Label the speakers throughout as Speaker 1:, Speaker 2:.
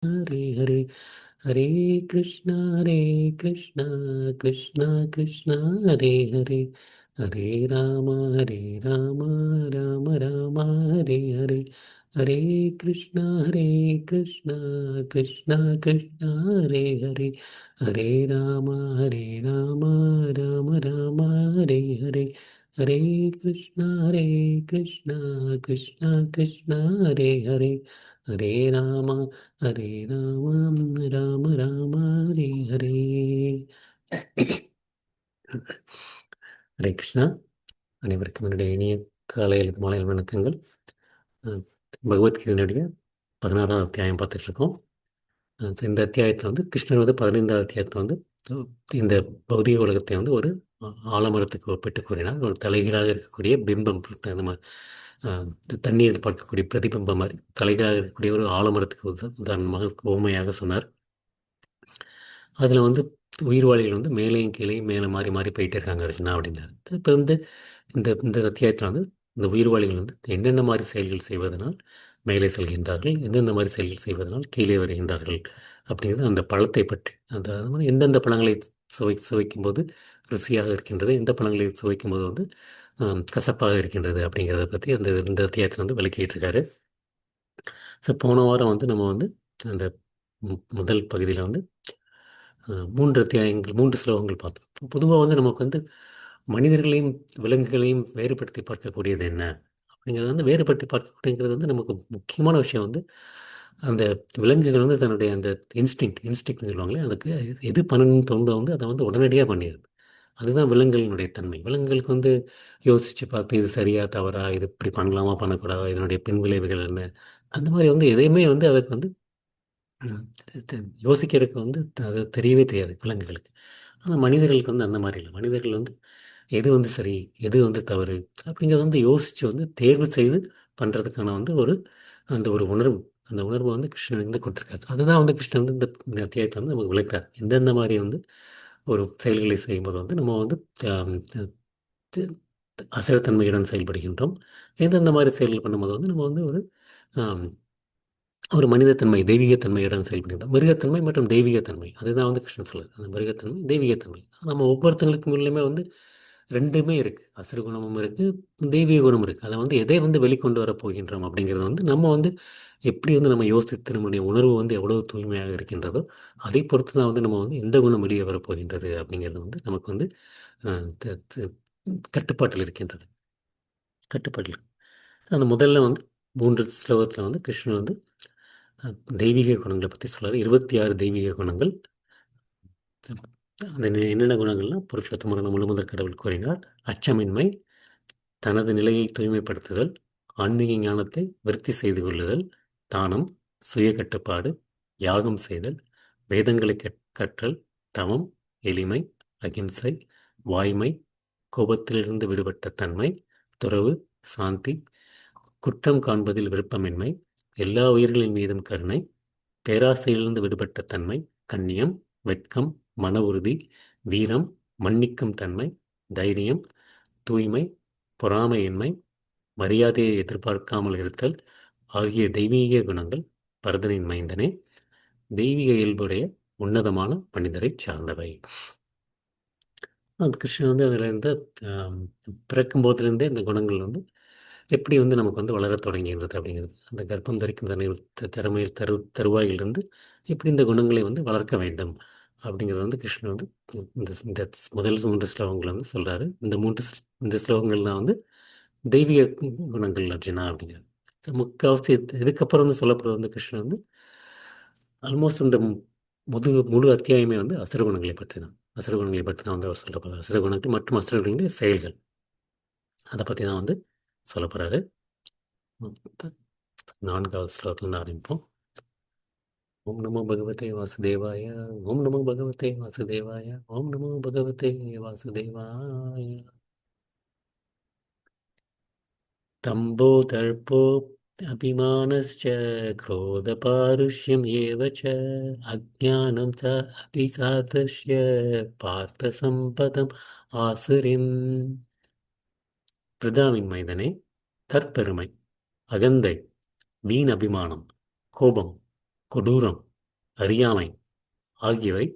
Speaker 1: ஹரே ஹரே ஹரே கிருஷ்ணா ஹரே கிருஷ்ணா கிருஷ்ணா கிருஷ்ணா ஹரே ஹரே ஹரே ராம ஹரே ராம ராம ராம ஹரே ஹரே ஹரே கிருஷ்ணா கிருஷ்ணா கிருஷ்ணா ஹரே ஹரே ஹரே ராம ராம ராம ஹரே ஹரே ஹரே கிருஷ்ணா கிருஷ்ணா கிருஷ்ணா கிருஷ்ணா ஹரே ஹரே ஹரே ராம ஹரே ராம ராம ராம ஹரே ஹரே. ஹரே கிருஷ்ணா. அனைவருக்கும் என்னுடைய இனிய காலையில் மாலை வணக்கங்கள். அஹ் பகவத்கீதையினுடைய 16ஆம் அத்தியாயம் பார்த்துட்டு இருக்கோம். இந்த அத்தியாயத்தில் வந்து கிருஷ்ணர் வந்து 15ஆவது அத்தியாயத்தில் வந்து இந்த பௌதிக உலகத்தை வந்து ஒரு ஆலமரத்துக்கு ஒப்பிட்டு கூறினார். ஒரு தலைகீழாக இருக்கக்கூடிய பிம்பம், நம்ம தண்ணீர் பார்க்கக்கூடிய பிரதிபிம்பம் மாதிரி தலைகீழாக இருக்கக்கூடிய ஒரு ஆலமரத்துக்கு உதாரணமாக உவமையாக சொன்னார். அதில் வந்து உயிர்வாளிகள் வந்து மேலேயும் கீழேயும் மேலே மாறி மாறி போயிட்டே இருக்காங்க அர்ஜுனா அப்படின்னாரு. இப்போ வந்து இந்த இந்த அத்தியாயத்தில் வந்து இந்த உயிர்வாளிகள் வந்து என்னென்ன மாதிரி செயல்கள் செய்வதனால் மேலே செல்கின்றார்கள், எந்தெந்த மாதிரி செயல்கள் செய்வதனால் கீழே வருகின்றார்கள் அப்படிங்கிறது அந்த பழத்தை பற்றி, அது மாதிரி எந்தெந்த பழங்களை சுவைக்கும் போது ருசியாக இருக்கின்றது, எந்த பழங்களை சுவைக்கும் போது வந்து கசப்பாக இருக்கின்றது அப்படிங்கிறத பற்றி அந்த இந்த அத்தியாயத்தில் வந்து விளக்கிட்டு இருக்காரு. ஸோ போன வாரம் வந்து நம்ம வந்து அந்த முதல் பகுதியில் வந்து 3 அத்தியாயங்கள் 3 ஸ்லோகங்கள் பார்த்தோம். பொதுவாக வந்து நமக்கு வந்து மனிதர்களையும் விலங்குகளையும் வேறுபடுத்தி பார்க்கக்கூடியது என்ன அப்படிங்கிறது வந்து வேறுபடுத்தி பார்க்கக்கூடியங்கிறது வந்து நமக்கு முக்கியமான விஷயம் வந்து அந்த விலங்குகள் வந்து தன்னுடைய அந்த இன்ஸ்டிங்க்ட்னு சொல்லுவாங்களே, அதுக்கு எது பண்ணணும்னு தோணுதோ வந்து அதை வந்து உடனடியாக பண்ணிடுது. அதுதான் விலங்குகளினுடைய தன்மை. விலங்குகளுக்கு வந்து யோசித்து பார்த்து இது சரியா தவறா, இது இப்படி பண்ணலாமா பண்ணக்கூடாதா, இதனுடைய பின்விளைவுகள் என்ன, அந்த மாதிரி வந்து எதையுமே வந்து அதுக்கு வந்து யோசிக்கிறதுக்கு வந்து அது தெரியவே தெரியாது விலங்குகளுக்கு. ஆனால் மனிதர்களுக்கு வந்து அந்த மாதிரி இல்லை. மனிதர்கள் வந்து எது வந்து சரி, எது வந்து தவறு அப்படிங்கிறத வந்து யோசித்து வந்து தேர்வு செய்து பண்ணுறதுக்கான வந்து அந்த ஒரு உணர்வு, அந்த உணர்வை வந்து கிருஷ்ணன் வந்து கொடுத்துருக்காரு. அதுதான் வந்து கிருஷ்ணன் வந்து இந்த அத்தியாயத்தை வந்து நமக்கு விளக்குறார். எந்தெந்த மாதிரி வந்து ஒரு செயல்களை செய்யும்போது வந்து நம்ம வந்து ஆம், தி- அசைவத்தன்மையுடன் செயல்படுகின்றோம், எந்தெந்த மாதிரி செயல்கள் பண்ணும்போது வந்து நம்ம வந்து ஒரு மனிதத்தன்மை தெய்வீகத்தன்மையுடன் செயல்படுகின்றோம். மிருகத்தன்மை மற்றும் தெய்வீகத்தன்மை, அதுதான் வந்து கிருஷ்ணன் சொல்லுது. அந்த மிருகத்தன்மை தெய்வீகத்தன்மை நம்ம ஒவ்வொருத்தங்களுக்கும் உள்ளயுமே வந்து ரெண்டுமே இருக்குது. அசுர குணமும் இருக்குது, தெய்வீக குணமும் இருக்குது. அதை வந்து எதை வந்து வெளிக்கொண்டு வர போகின்றோம் அப்படிங்கிறது வந்து நம்ம வந்து எப்படி வந்து நம்ம யோசித்து நம்முடைய உணர்வு வந்து எவ்வளவு தூய்மையாக இருக்கின்றதோ அதை பொறுத்து தான் வந்து நம்ம வந்து எந்த குணம் வெளியே வரப்போகின்றது அப்படிங்கிறது வந்து நமக்கு வந்து அஹ், த- த- கட்டுப்பாட்டில் இருக்கின்றது. கட்டுப்பாட்டில் அந்த முதல்ல வந்து 3 ஸ்லோகத்தில் வந்து கிருஷ்ணன் வந்து தெய்வீக குணங்களை பற்றி சொல்றாரு. 26 தெய்வீக குணங்கள். அந்த என்னென்ன குணங்கள்லாம் புருஷோத்தமரான முழுமுதற் கடவுள் கூறினார். அச்சமின்மை, தனது நிலையை தூய்மைப்படுத்துதல், ஆன்மீக ஞானத்தை விருத்தி செய்து கொள்ளுதல், தானம், சுய கட்டுப்பாடு, யாகம் செய்தல், வேதங்களை கற்றல், தவம், எளிமை, அகிம்சை, வாய்மை, கோபத்திலிருந்து விடுபட்ட தன்மை, துறவு, சாந்தி, குற்றம் காண்பதில் விருப்பமின்மை, எல்லா உயிர்களின் மீதும் கருணை, பேராசையிலிருந்து விடுபட்ட தன்மை, கண்ணியம், வெட்கம், மன உறுதி, வீரம், மன்னிக்கும் தன்மை, தைரியம், தூய்மை, பொறாமையின்மை, மரியாதையை எதிர்பார்க்காமல் இருத்தல் ஆகிய தெய்வீக குணங்கள் பரதனின் மைந்தனே, தெய்வீக இயல்புடைய உன்னதமான மனிதரைச் சார்ந்தவை. அந்த கிருஷ்ணன் வந்து அதில் இருந்து ஆம், பிறக்கும் போதிலிருந்தே இந்த குணங்கள் வந்து எப்படி வந்து நமக்கு வந்து வளரத் தொடங்குகின்றது அப்படிங்கிறது, அந்த கர்ப்பம் தரிக்கும் திறமையில் தருவாயிலிருந்து எப்படி இந்த குணங்களை வந்து வளர்க்க வேண்டும் அப்படிங்கிறது வந்து கிருஷ்ணன் வந்து இந்த முதல் 3 ஸ்லோகங்கள் வந்து சொல்கிறாரு. இந்த ஸ்லோகங்கள் தான் வந்து தெய்வீக குணங்கள் அர்ஜுனா அப்படிங்கிறது. முக்கால்வாசி இதுக்கப்புறம் வந்து சொல்லப்படுறது வந்து கிருஷ்ணன் வந்து ஆல்மோஸ்ட் இந்த முழு அத்தியாயமே வந்து அசுர குணங்களை பற்றி தான். அசுர குணங்களை பற்றி தான் வந்து அவர் சொல்ல போகிறார். அசுர குணங்கள் மற்றும் அசுரர்களுடைய செயல்கள், அதை பற்றி தான் வந்து சொல்ல போகிறாரு. 4வது ஸ்லோகத்திலிருந்து ஆரம்பிப்போம். ஓம் நமோ பகவதே வாசுதேவாய, ஓம் நமோ பகவதே வாசுதேவாய, ஓம் நமோ பகவதே வாசுதேவாய. தம்போ தர்ப்போ அபிமானஸ்ச क्रोधपारुष्यम् एव च अज्ञानं च अतिसादृश्य பார்த்த சம்பதம் ஆசுரின். பிரிதாவின் மைதனே, தற்பெருமை, அகந்தை, வீண் அபிமானம், கோபம், கொடூரம், அறியாமை ஆகியவை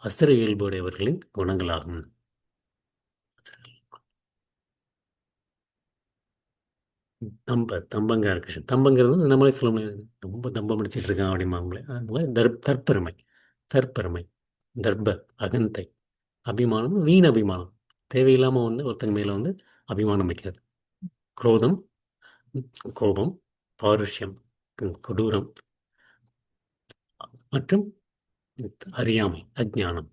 Speaker 1: அசுர இயல்புடையவர்களின் குணங்களாகும். தம்பங்க இருக்கு. தம்பங்கிறது வந்து நம்மளே சொல்ல முடியாது, ரொம்ப தம்பம் அடிச்சிட்டு இருக்கான் அப்படிம்பாங்களே, அந்த மாதிரி தற்பெருமை. தற்பெருமை, தர்ப்ப, அகந்தை, அபிமானம், வீண் அபிமானம். தேவையில்லாமல் வந்து ஒருத்தங்க மேலே வந்து அபிமானம் வைக்கிறது. குரோதம், கோபம், பாருஷ்யம், கொடூரம் மற்றும் அறியாமை, அஜ்ஞானம்.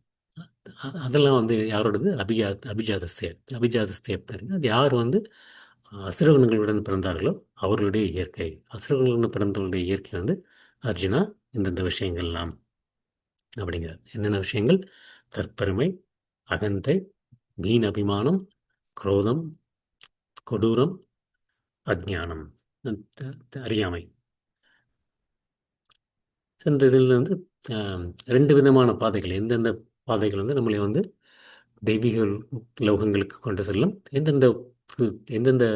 Speaker 1: அதெல்லாம் வந்து யாரோடது? அபிஜாதஸ்ய. அபிஜாதஸ்ய தெரியுங்க. அது யார் வந்து அசுரகுணங்களுடன் பிறந்தார்களோ அவர்களுடைய இயற்கை. அசுரகுணங்களுடன் பிறந்தவர்களுடைய இயற்கை வந்து அர்ஜுனா இந்தந்த விஷயங்கள்லாம் அப்படிங்கிறார். என்னென்ன விஷயங்கள்? தற்பெருமை, அகந்தை, வீண் அபிமானம், குரோதம், கொடூரம், அஜ்ஞானம், அறியாமை. இந்த இதில் வந்து ஆம், ரெண்டு விதமான பாதைகள். எந்தெந்த பாதைகள் வந்து நம்மளை வந்து தெய்வீக லோகங்களுக்கு கொண்டு செல்லும், எந்தெந்த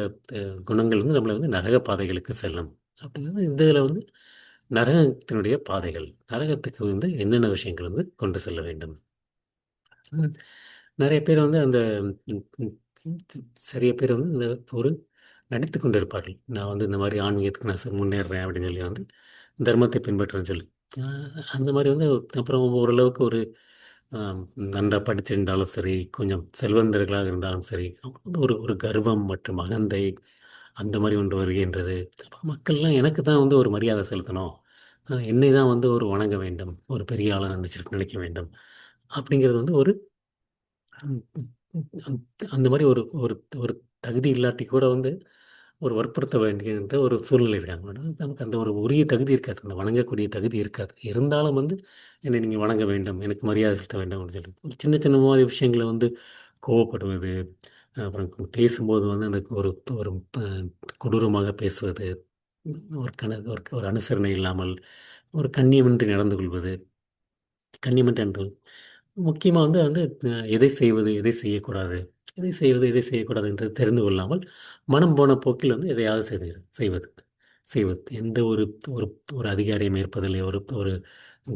Speaker 1: குணங்கள் வந்து நம்மளை வந்து நரக பாதைகளுக்கு செல்லும் அப்படிங்கிறது. இந்த இதில் வந்து நரகத்தினுடைய பாதைகள், நரகத்துக்கு வந்து என்னென்ன விஷயங்கள் வந்து கொண்டு செல்ல வேண்டும். ம், நிறைய பேர் வந்து அந்த ம், ம், நிறைய பேர் வந்து இந்த ஒரு நடித்து கொண்டு இருப்பார்கள். நான் வந்து இந்த மாதிரி ஆன்மீகத்துக்கு நான் முன்னேறுறேன் அப்படின்னு சொல்லி வந்து தர்மத்தை பின்பற்றுறேன்னு சொல்லி அந்த மாதிரி வந்து அப்புறம் ஓரளவுக்கு ஒரு ஆம், நன்றா படிச்சிருந்தாலும் சரி, கொஞ்சம் செல்வந்தர்களாக இருந்தாலும் சரி, அவங்களுக்கு வந்து ஒரு ஒரு கர்வம் மற்றும் அகந்தை அந்த மாதிரி ஒன்று வருகின்றது. அப்ப மக்கள்லாம் எனக்கு தான் வந்து ஒரு மரியாதை செலுத்தணும், என்னை தான் வந்து ஒரு வணங்க வேண்டும், ஒரு பெரிய ஆளை நினைக்க வேண்டும் அப்படிங்கிறது வந்து ஒரு ம், ம், அந்த மாதிரி ஒரு ஒரு ஒரு தகுதி இல்லாட்டி கூட வந்து ஒரு வற்புறுத்த வேண்டியன்ற ஒரு சூழ்நிலை இருக்காங்க. ஆனா, நமக்கு அந்த ஒரு உரிய தகுதி இருக்காது, அந்த வணங்கக்கூடிய தகுதி இருக்காது. இருந்தாலும் வந்து என்னை நீங்கள் வணங்க வேண்டும், எனக்கு மரியாதை செலுத்த வேண்டும் அப்படின்னு சொல்லி ஒரு சின்ன சின்ன மாதிரி விஷயங்களை வந்து கோவப்படுவது, அப்புறம் பேசும்போது வந்து அந்த ஒரு ஒரு கொடூரமாக பேசுவது, ஒரு ஒரு அனுசரணை இல்லாமல் ஒரு கண்ணியமின்றி நடந்து கொள்வது. கண்ணியமின்றி நடந்து முக்கியமாக வந்து வந்து எதை செய்வது எதை செய்யக்கூடாது, எதை செய்வது எதை செய்யக்கூடாது என்று தெரிந்து கொள்ளாமல் மனம் போன போக்கில் வந்து எதையாவது செய்வது செய்வது. எந்த ஒரு ஒரு ஒரு அதிகாரியும் ஏற்பதில்லை, ஒரு ஒரு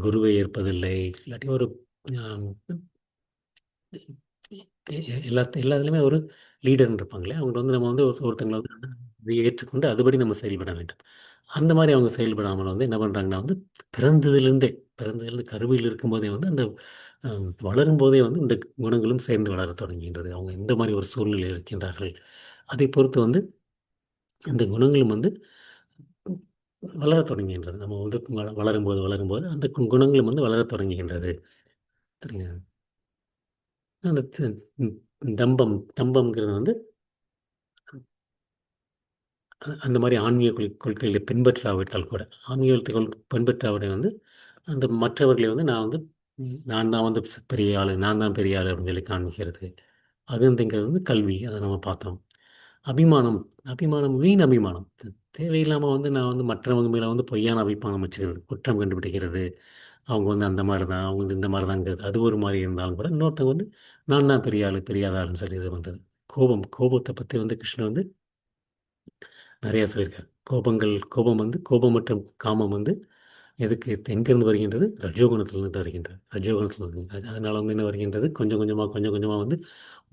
Speaker 1: குருவை ஏற்பதில்லை, இல்லாட்டி ஒரு ஆம், எல்லாத்துலேயுமே ஒரு லீடர்னு இருப்பாங்களே, அவங்க வந்து நம்ம வந்து ஒருத்தங்களை வந்து இதை ஏற்றுக்கொண்டு அதுபடி நம்ம செயல்பட வேண்டும். அந்த மாதிரி அவங்க செயல்படாமல் வந்து என்ன பண்ணுறாங்கன்னா வந்து பிறந்ததிலிருந்தே பிறந்ததிலிருந்து கருவில் இருக்கும்போதே வந்து அந்த வளரும் போதே வந்து இந்த குணங்களும் சேர்ந்து வளரத் தொடங்குகின்றது. அவங்க எந்த மாதிரி ஒரு சூழ்நிலையில் இருக்கின்றார்கள் அதை பொறுத்து வந்து இந்த குணங்களும் வந்து வளரத் தொடங்குகின்றது. நம்ம வந்து வளரும்போது வளரும்போது அந்த குணங்களும் வந்து வளரத் தொடங்குகின்றது. சரிங்க. அந்த தம்பம் தம்பம்ங்கிறது வந்து அந்த மாதிரி ஆன்மீக கொள்கைகளை பின்பற்றாவிட்டால் கூட, ஆன்மீகத்தை பின்பற்றாவிட வந்து அந்த மற்றவர்களை வந்து நான் வந்து நான் தான் வந்து பெரிய ஆள், நான் தான் பெரிய ஆள் அப்படின்னு சொல்லி காண்பிக்கிறது. அகந்தைங்கிறது வந்து கல்வி, அதை நம்ம பார்த்தோம். அபிமானம், அபிமானம் வீண் அபிமானம். தேவையில்லாமல் வந்து நான் வந்து மற்றவங்க மேலே வந்து பொய்யான அபிமானம் வச்சுக்கிறது, குற்றம் கண்டுபிடிக்கிறது. அவங்க வந்து அந்த மாதிரி தான், அவங்க வந்து இந்த மாதிரி தாங்கிறது. அது ஒரு மாதிரி இருந்தாலும் கூட இன்னொருத்தவங்க வந்து நான் தான் பெரிய ஆள், பெரியாத ஆளுன்னு சொல்லி இது பண்ணுறது. கோபத்தை பற்றி வந்து கிருஷ்ணன் வந்து நிறையா சொல்லியிருக்காரு. கோபம் வந்து கோபம் மற்றும் காமம் வந்து எங்கேருந்து வருகின்றது? ரஜோகுணத்திலிருந்து வருகின்றது. ரஜோகுணத்தில் அதனால் வந்து என்ன வருகின்றது? கொஞ்சம் கொஞ்சமாக வந்து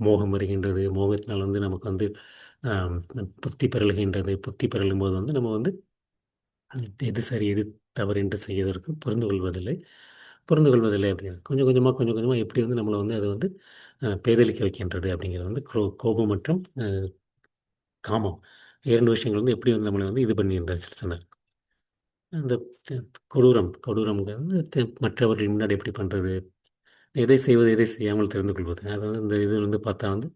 Speaker 1: மோகம் வருகின்றது. மோகத்தினால் வந்து நமக்கு வந்து ஆம், புத்தி பெறலுகின்றது. புத்தி பெறலும் போது வந்து நம்ம வந்து எது சரி எது தவறு என்று செய்வதற்கு புரிந்து கொள்வதில்லை அப்படின்னு கொஞ்சம் கொஞ்சமாக எப்படி வந்து நம்மளை வந்து அது வந்து பேதலிக்க வைக்கின்றது அப்படிங்கிறது வந்து கோபம் மற்றும் காமம் இரண்டு விஷயங்கள் வந்து எப்படி வந்து நம்மளை வந்து இது பண்ணின்றது சொன்னார். அந்த கொடூரம்ங்கிறது மற்றவர்கள் முன்னாடி எப்படி பண்ணுறது, எதை செய்வது எதை செய்யாமல் தெரிந்து கொள்வது. அதாவது இந்த இது வந்து பார்த்தா வந்து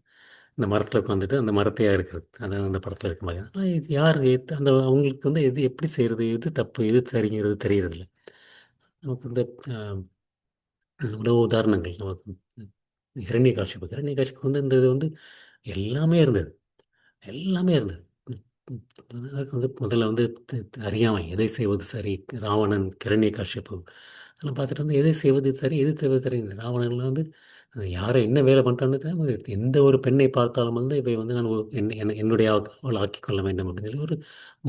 Speaker 1: இந்த மரத்தில் உட்காந்துட்டு அந்த மரத்தையாக இருக்கிறது, அதாவது அந்த படத்தில் இருக்க மாதிரி. ஆனால் இது யார் அந்த அவங்களுக்கு வந்து எது எப்படி செய்கிறது, எது தப்பு எது சரிங்கிறது தெரியறதில்ல. நமக்கு இந்த இவ்வளோ உதாரணங்கள் நமக்கு. ஹிரண்யகாசிப்பு வந்து இந்த இது வந்து எல்லாமே இருந்தது, எல்லாமே இருந்தது. அதற்கு வந்து முதல்ல வந்து அறியாமை, எதை செய்வது சரி, ராவணன், கிரண்யகாசிப்பு அதெல்லாம் பார்த்துட்டு வந்து எதை செய்வது சரி, எது செய்வது சரி. ராவணன்லாம் வந்து யாரை என்ன வேலை பண்ணுறான்னு தெரியாம எந்த ஒரு பெண்ணை பார்த்தாலும் வந்து இவை வந்து நான் என்னுடைய அவள் ஆக்கிக் கொள்ள வேண்டும் அப்படின்னு சொல்லி ஒரு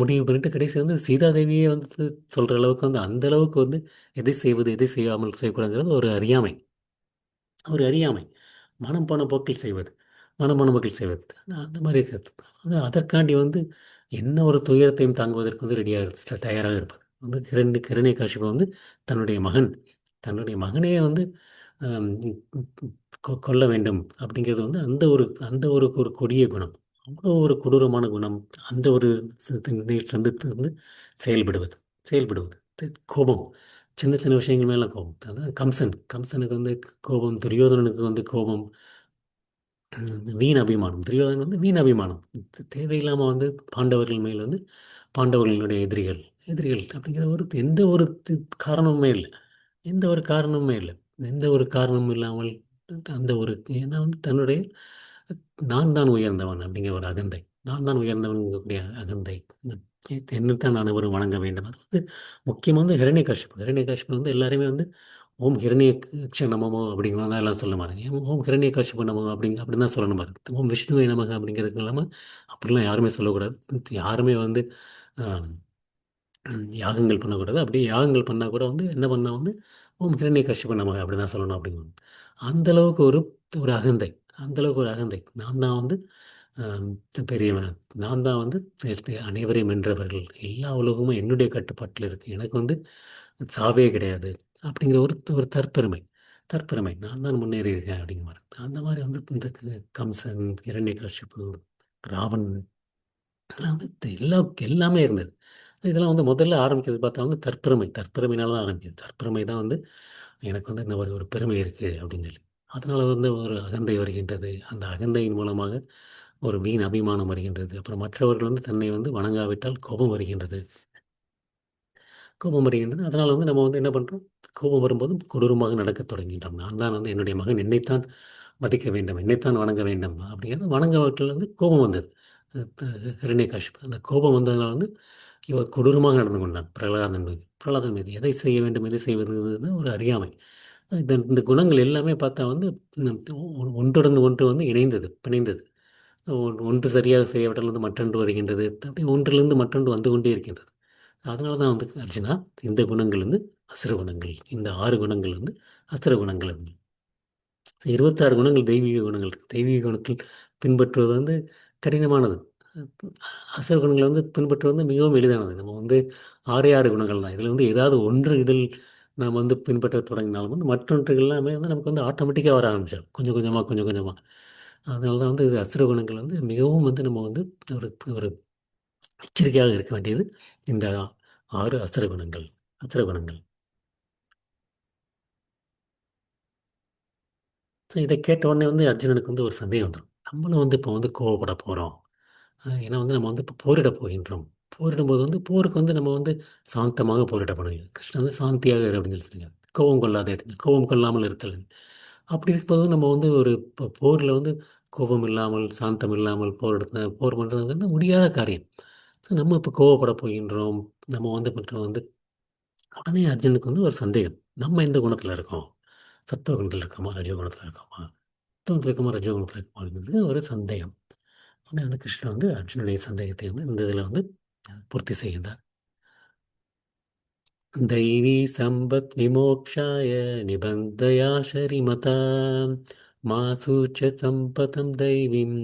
Speaker 1: முடிவு பண்ணிட்டு கடைசி வந்து சீதாதேவியே வந்து சொல்கிற அளவுக்கு வந்து அந்த அளவுக்கு வந்து எதை செய்வது எதை செய்யாமல் செய்யக்கூடாதுங்கிறது ஒரு அறியாமை, ஒரு அறியாமை. மனம் போன போக்கில் செய்வது, மனம் போன போக்கில் செய்வது. அந்த மாதிரி இருக்கிறது. அதற்காண்டி வந்து என்ன ஒரு துயரத்தையும் தாங்குவதற்கு வந்து ரெடியாக தயாராக இருப்பது. வந்து கிரண்யகாசிபு வந்து தன்னுடைய மகன் தன்னுடைய மகனையே வந்து ஆம், கொல்ல வேண்டும் அப்படிங்கிறது வந்து அந்த ஒரு கொடிய குணம். அவ்வளோ ஒரு கொடூரமான குணம். அந்த ஒரு வந்து செயல்படுவது செயல்படுவது கோபம், சின்ன சின்ன விஷயங்கள் மேல கோபம். அதான் கம்சனுக்கு வந்து கோபம், துரியோதனனுக்கு வந்து கோபம், வீண் அபிமானம். துரியோதனன் வந்து வீண் அபிமானம். தேவையில்லாமல் வந்து பாண்டவர்கள் மேல் வந்து பாண்டவர்களுடைய எதிரிகள் எதிரிகள் அப்படிங்கிற ஒரு எந்த ஒரு காரணமுமே இல்லை. எந்த ஒரு காரணமுமே இல்லை. எந்த ஒரு காரணமும் இல்லாமல் அந்த ஒரு ஏன்னா வந்து தன்னுடைய நான் தான் உயர்ந்தவன் அப்படிங்கிற ஒரு அகந்தை, நான் தான் உயர்ந்தவன் அகந்தை, என்னைத்தான் அனைவரும் வணங்க வேண்டும். அது வந்து முக்கியமாக வந்து ஹிரண்யகாசிப்பு வந்து எல்லாருமே வந்து ஓம் ஹிரண்யக்ஷ நமமோ அப்படிங்கிற தான் எல்லாம் சொல்ல மாட்டாங்க. ஓம் ஹிரண்யகாசிப்பு நமோ அப்படின்னு தான் சொல்லணும் பாருங்க. ஓம் விஷ்ணுவை நமக அப்படிங்கிறது இல்லாமல் அப்படிலாம் யாருமே சொல்லக்கூடாது. யாருமே வந்து யாகங்கள் பண்ணக்கூடாது. அப்படியே யாகங்கள் பண்ணால் கூட வந்து என்ன பண்ணால் வந்து ஓம் ஹிரண்யகசிபு நமக அப்படி தான் சொல்லணும் அப்படிங்கும். அந்தளவுக்கு ஒரு ஒரு அகந்தை, அந்தளவுக்கு ஒரு அகந்தை. நான் தான் வந்து ஆம், பெரியவன், நான் தான் வந்து அனைவரையும் வென்றவர்கள், எல்லா உலகமும் என்னுடைய கட்டுப்பாட்டில் இருக்குது, எனக்கு வந்து சாவே கிடையாது அப்படிங்கிற ஒரு ஒரு தற்பெருமை. தற்பெருமை, நான் தான் முன்னேறி இருக்கேன் அப்படிங்கிற மாதிரி. அந்த மாதிரி வந்து இந்த கம்சன், இரண்யகசிப்பு, ராவணன் அதெல்லாம் வந்து எல்லாமே இருந்தது. இதெல்லாம் வந்து முதல்ல ஆரம்பிக்கிறது பார்த்தா வந்து தற்பெருமையினால தான் ஆரம்பிக்குது. தற்பெருமை தான் வந்து எனக்கு வந்து இந்த ஒரு ஒரு பெருமை இருக்குது அப்படின்னு சொல்லி. அதனால் வந்து ஒரு அகந்தை வருகின்றது. அந்த அகந்தையின் மூலமாக ஒரு வீண் அபிமானம் வருகின்றது. அப்புறம் மற்றவர்கள் வந்து தன்னை வந்து வணங்காவிட்டால் கோபம் வருகின்றது. கோபம் வருகின்றது. அதனால் வந்து நம்ம வந்து என்ன பண்ணுறோம், கோபம் வரும்போது கொடூரமாக நடக்கத் தொடங்கின்றோம். நான் தான் வந்து என்னுடைய மகன் என்னைத்தான் மதிக்க வேண்டும், என்னைத்தான் வணங்க வேண்டும் அப்படிங்கிறது வணங்கவற்றில் வந்து கோபம் வந்தது. ஹிரண்யகாசிப்பு அந்த கோபம் வந்ததுனால வந்து இவர் கொடூரமாக நடந்து கொண்டான் பிரகலாதன் மீது எதை செய்ய வேண்டும், எதை செய்வது ஒரு அறியாமை. இந்த குணங்கள் எல்லாமே பார்த்தா வந்து ஒன்றுடன் ஒன்று வந்து பிணைந்தது. ஒன்று சரியாக செய்யப்பட்டால் வந்து மற்றொன்று வருகின்றது. அப்படி ஒன்றிலிருந்து மற்றொன்று வந்து கொண்டே இருக்கின்றது. அதனால தான் வந்து அர்ஜுனா, இந்த குணங்கள் வந்து அசுர குணங்கள். இந்த 6 குணங்கள் வந்து அசுர குணங்கள். 26 குணங்கள் தெய்வீக குணங்கள் இருக்கு. தெய்வீக குணத்தில் பின்பற்றுவது வந்து கடினமானது. அசுர குணங்களை வந்து பின்பற்றுவது வந்து மிகவும் எளிதானது. நம்ம வந்து 6 குணங்கள் தான். இதில் வந்து ஏதாவது ஒன்று இதில் நாம் வந்து பின்பற்ற தொடங்கினாலும் வந்து மற்றொன்று எல்லாமே வந்து நமக்கு வந்து ஆட்டோமேட்டிக்காக வர ஆரம்பிச்சிடும். கொஞ்சம் கொஞ்சமாக கொஞ்சம் கொஞ்சமாக. அதனால தான் வந்து இது அசுர குணங்கள் வந்து மிகவும் வந்து நம்ம வந்து ஒரு ஒரு எச்சரிக்கையாக இருக்க வேண்டியது இந்த 6 அசுர குணங்கள். அசுர குணங்கள். ஸோ இதை கேட்ட உடனே வந்து அர்ஜுனனுக்கு வந்து ஒரு சந்தேகம் வந்துடும். நம்மளும் வந்து இப்போ வந்து கோவப்பட போகிறோம். ஏன்னா வந்து நம்ம வந்து இப்போ போரிட போகின்றோம். போரிடும்போது வந்து போருக்கு வந்து நம்ம வந்து சாந்தமாக போரிட பண்ணுவீங்க. கிருஷ்ணன் வந்து சாந்தியாக இரு அப்படின்னு சொல்லி சொல்லுங்க. கோபம் கொள்ளாத இடத்துல கோபம் கொள்ளாமல் இருத்தல். அப்படி இருக்கும்போது நம்ம வந்து ஒரு இப்போ போரில் வந்து கோபம் இல்லாமல் சாந்தம் இல்லாமல் போர் பண்ணுறது வந்து முடியாத காரியம். ஸோ நம்ம இப்போ கோவப்பட போகின்றோம். நம்ம வந்து மற்றும் வந்து உடனே அர்ஜுனுக்கு வந்து ஒரு சந்தேகம். நம்ம எந்த குணத்தில் இருக்கோம்? சத்துவ குணத்தில் இருக்கோமா? ரஜோ குணத்தில் இருக்கோமா? சத்துவத்தில் இருக்கோமா? ரஜோ குணத்தில் இருக்கோமா? அப்படிங்கிறது ஒரு சந்தேகம். உடனே வந்து கிருஷ்ணன் வந்து அர்ஜுனுடைய சந்தேகத்தை வந்து இந்த இதில் வந்து பூர்த்தி செய்கின்றார். தைவி சம்பத் விமோக்ஷாய நிபந்தயா ஷரிமதா மாசூச்ச சம்பதம் தைவீம்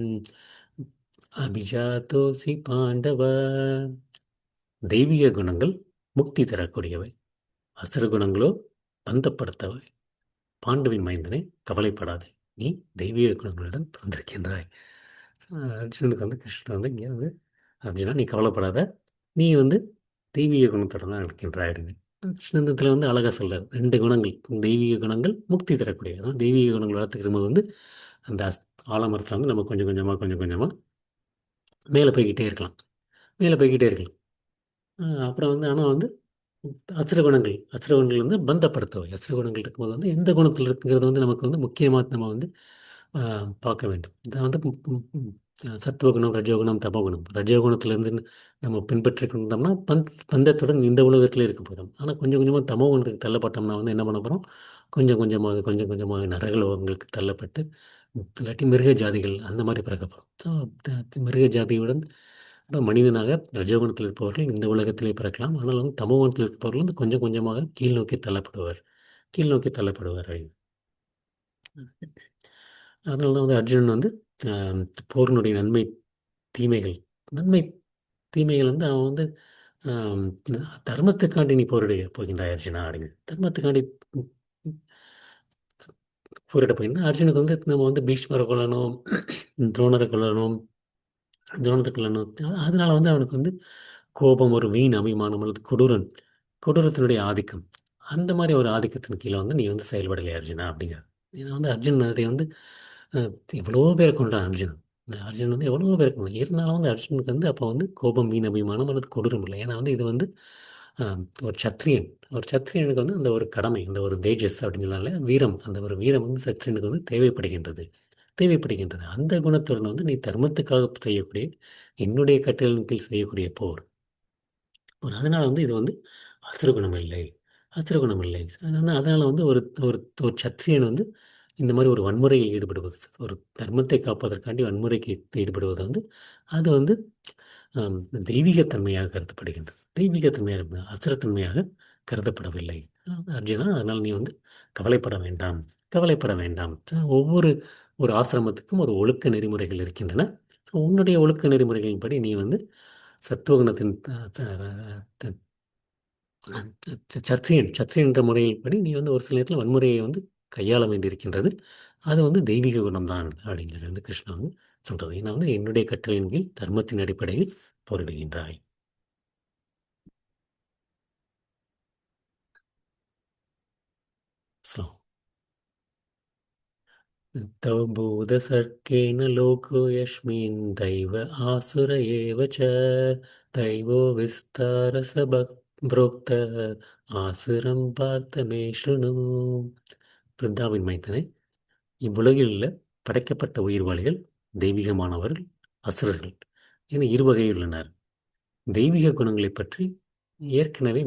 Speaker 1: அபிஜாதோசி பாண்டவ. தெய்வீக குணங்கள் முக்தி தரக்கூடியவை, அசுர குணங்களோ பந்தப்படுத்தவை. பாண்டுவின் மைந்தனே கவலைப்படாதே, நீ தெய்வீக குணங்களுடன் பிறந்திருக்கின்றாய். அர்ஜுனுக்கு வந்து கிருஷ்ணன் வந்து இங்கே வந்து அர்ஜுனா நீ கவலைப்படாத, நீ வந்து தெய்வீக குணத்துடன் தான் இருக்கின்றாய் அப்படின்னு கிருஷ்ணன் இதில் வந்து அழகாக சொல்றார். 2 குணங்கள், தெய்வீக குணங்கள் முக்தி தரக்கூடிய, அதாவது தெய்வீக குணங்கள் வளர்த்துக்கிற போது வந்து அந்த ஆலமரத்தில் வந்து நம்ம கொஞ்சம் கொஞ்சமாக கொஞ்சம் கொஞ்சமாக மேலே போய்கிட்டே இருக்கலாம், மேலே போய்கிட்டே இருக்கலாம். அப்புறம் வந்து ஆனால் வந்து அசுர குணங்கள் வந்து பந்தப்படுத்தவை. அசுர குணங்கள் இருக்கும்போது வந்து எந்த குணத்தில் இருக்குங்கிறது வந்து நமக்கு வந்து முக்கியமாக நம்ம வந்து பார்க்க வேண்டும். இதை வந்து சத்துவகுணம், ரஜோகுணம், தமோகுணம். ரஜோகுணத்திலேருந்து நம்ம பின்பற்றிக் கொண்டோம்னா பந்தத்துடன் இந்த உலகத்திலே இருக்க போகிறோம். ஆனால் கொஞ்சம் கொஞ்சமாக தமோகுணத்துக்கு தள்ளப்பட்டோம்னா வந்து என்ன பண்ண போகிறோம்? கொஞ்சம் கொஞ்சமாக நரகலோகங்களுக்கு தள்ளப்பட்டு இல்லாட்டி மிருக ஜாதிகள் அந்த மாதிரி பிறக்க போகிறோம். ஸோ மிருக ஜாதியுடன் மனிதனாக ரஜோகுணத்தில் இருப்பவர்கள் இந்த உலகத்திலே பிறக்கலாம். ஆனால் வந்து தமோகுணத்தில் இருப்பவர்கள் வந்து கொஞ்சம் கொஞ்சமாக கீழ் நோக்கி தள்ளப்படுவார். கீழ் நோக்கி தள்ளப்படுவார். அதனால தான் வந்து அர்ஜுனன் வந்து ஆஹ், போரினுடைய நன்மை தீமைகள் நன்மை தீமைகள் வந்து அவன் வந்து ஆம், தர்மத்துக்காண்டி நீ போகின்றாய் அர்ஜுனா அப்படிங்க. தர்மத்துக்காண்டி போரிட போகின்ற அர்ஜுனுக்கு வந்து நம்ம வந்து பீஷ்மரை கொல்லணும், துரோணரை கொல்லணும், துரோணத்தை கொல்லணும். அதனால வந்து அவனுக்கு வந்து கோபம், ஒரு வீண் அபிமானம் அல்லது கொடூரத்தினுடைய ஆதிக்கம். அந்த மாதிரி ஒரு ஆதிக்கத்தின் கீழே வந்து நீ வந்து செயல்படலை அர்ஜுனா அப்படிங்க. ஏன்னா வந்து அர்ஜுன் அதை வந்து அஹ், எவ்வளோ பேரை கொண்டான் அர்ஜுன். அர்ஜுன் வந்து எவ்வளோ பேர் கொண்டான். இருந்தாலும் வந்து அர்ஜுனுக்கு வந்து அப்போ வந்து கோபம், வீண் அபிமானம் அல்லது கொடூரம் இல்லை. ஏன்னா வந்து இது வந்து ஒரு சத்திரியன். ஒரு சத்திரியனுக்கு வந்து அந்த ஒரு கடமை, அந்த ஒரு தேஜஸ் அப்படின்னு சொன்னாலே வீரம், அந்த ஒரு வீரம் வந்து சத்திரியனுக்கு வந்து தேவைப்படுகின்றது. அந்த குணத்துடன் வந்து நீ தர்மத்துக்காக செய்யக்கூடிய, என்னுடைய கட்டளையின் கீழ் செய்யக்கூடிய போர். அதனால வந்து இது வந்து அசுரகுணம் இல்லை. அசுரகுணம் இல்லை. அதனால வந்து ஒரு ஒரு ஒரு சத்திரியன் வந்து இந்த மாதிரி ஒரு வன்முறையில் ஈடுபடுவது, ஒரு தர்மத்தை காப்பதற்காண்டி வன்முறைக்கு ஈடுபடுவது வந்து அது வந்து ஆம், தெய்வீகத்தன்மையாக கருதப்படுகின்றது. தெய்வீகத்தன்மையாக அசுரத்தன்மையாக கருதப்படவில்லை. அர்ஜுனா, அதனால் நீ வந்து கவலைப்பட வேண்டாம். கவலைப்பட வேண்டாம். ஒவ்வொரு ஒரு ஆசிரமத்துக்கும் ஒரு ஒழுக்க நெறிமுறைகள் இருக்கின்றன. உன்னுடைய ஒழுக்க நெறிமுறைகளின்படி நீ வந்து சத்துவகுணத்தின் சத்திரியன் என்ற முறையின்படி நீ வந்து ஒரு சில நேரத்தில் வன்முறையை வந்து கையாள வேண்டியிருக்கின்றது. அது வந்து தெய்வீக குணம்தான் அப்படிங்கிறது வந்து கிருஷ்ணா வந்து சொல்றது. ஏன்னா வந்து என்னுடைய கட்டளையின் கீழ் தர்மத்தின் அடிப்படையில் போரிடுகின்றாய். ஸோ तव बोधसर्गेण लोको यस्मिन् दैव आसुर एव च दैवो विस्तारस प्रोक्त ஆசுரம் பார்த்த மே ஸ்ருணு. பிருந்தாவின் மைத்தனே, இவ்வுலகில் உள்ள படைக்கப்பட்ட உயிர்வாளிகள் தெய்வீகமானவர்கள், அசுரர்கள் என இரு வகை உள்ளனர். தெய்வீக குணங்களைப் பற்றி ஏற்கனவே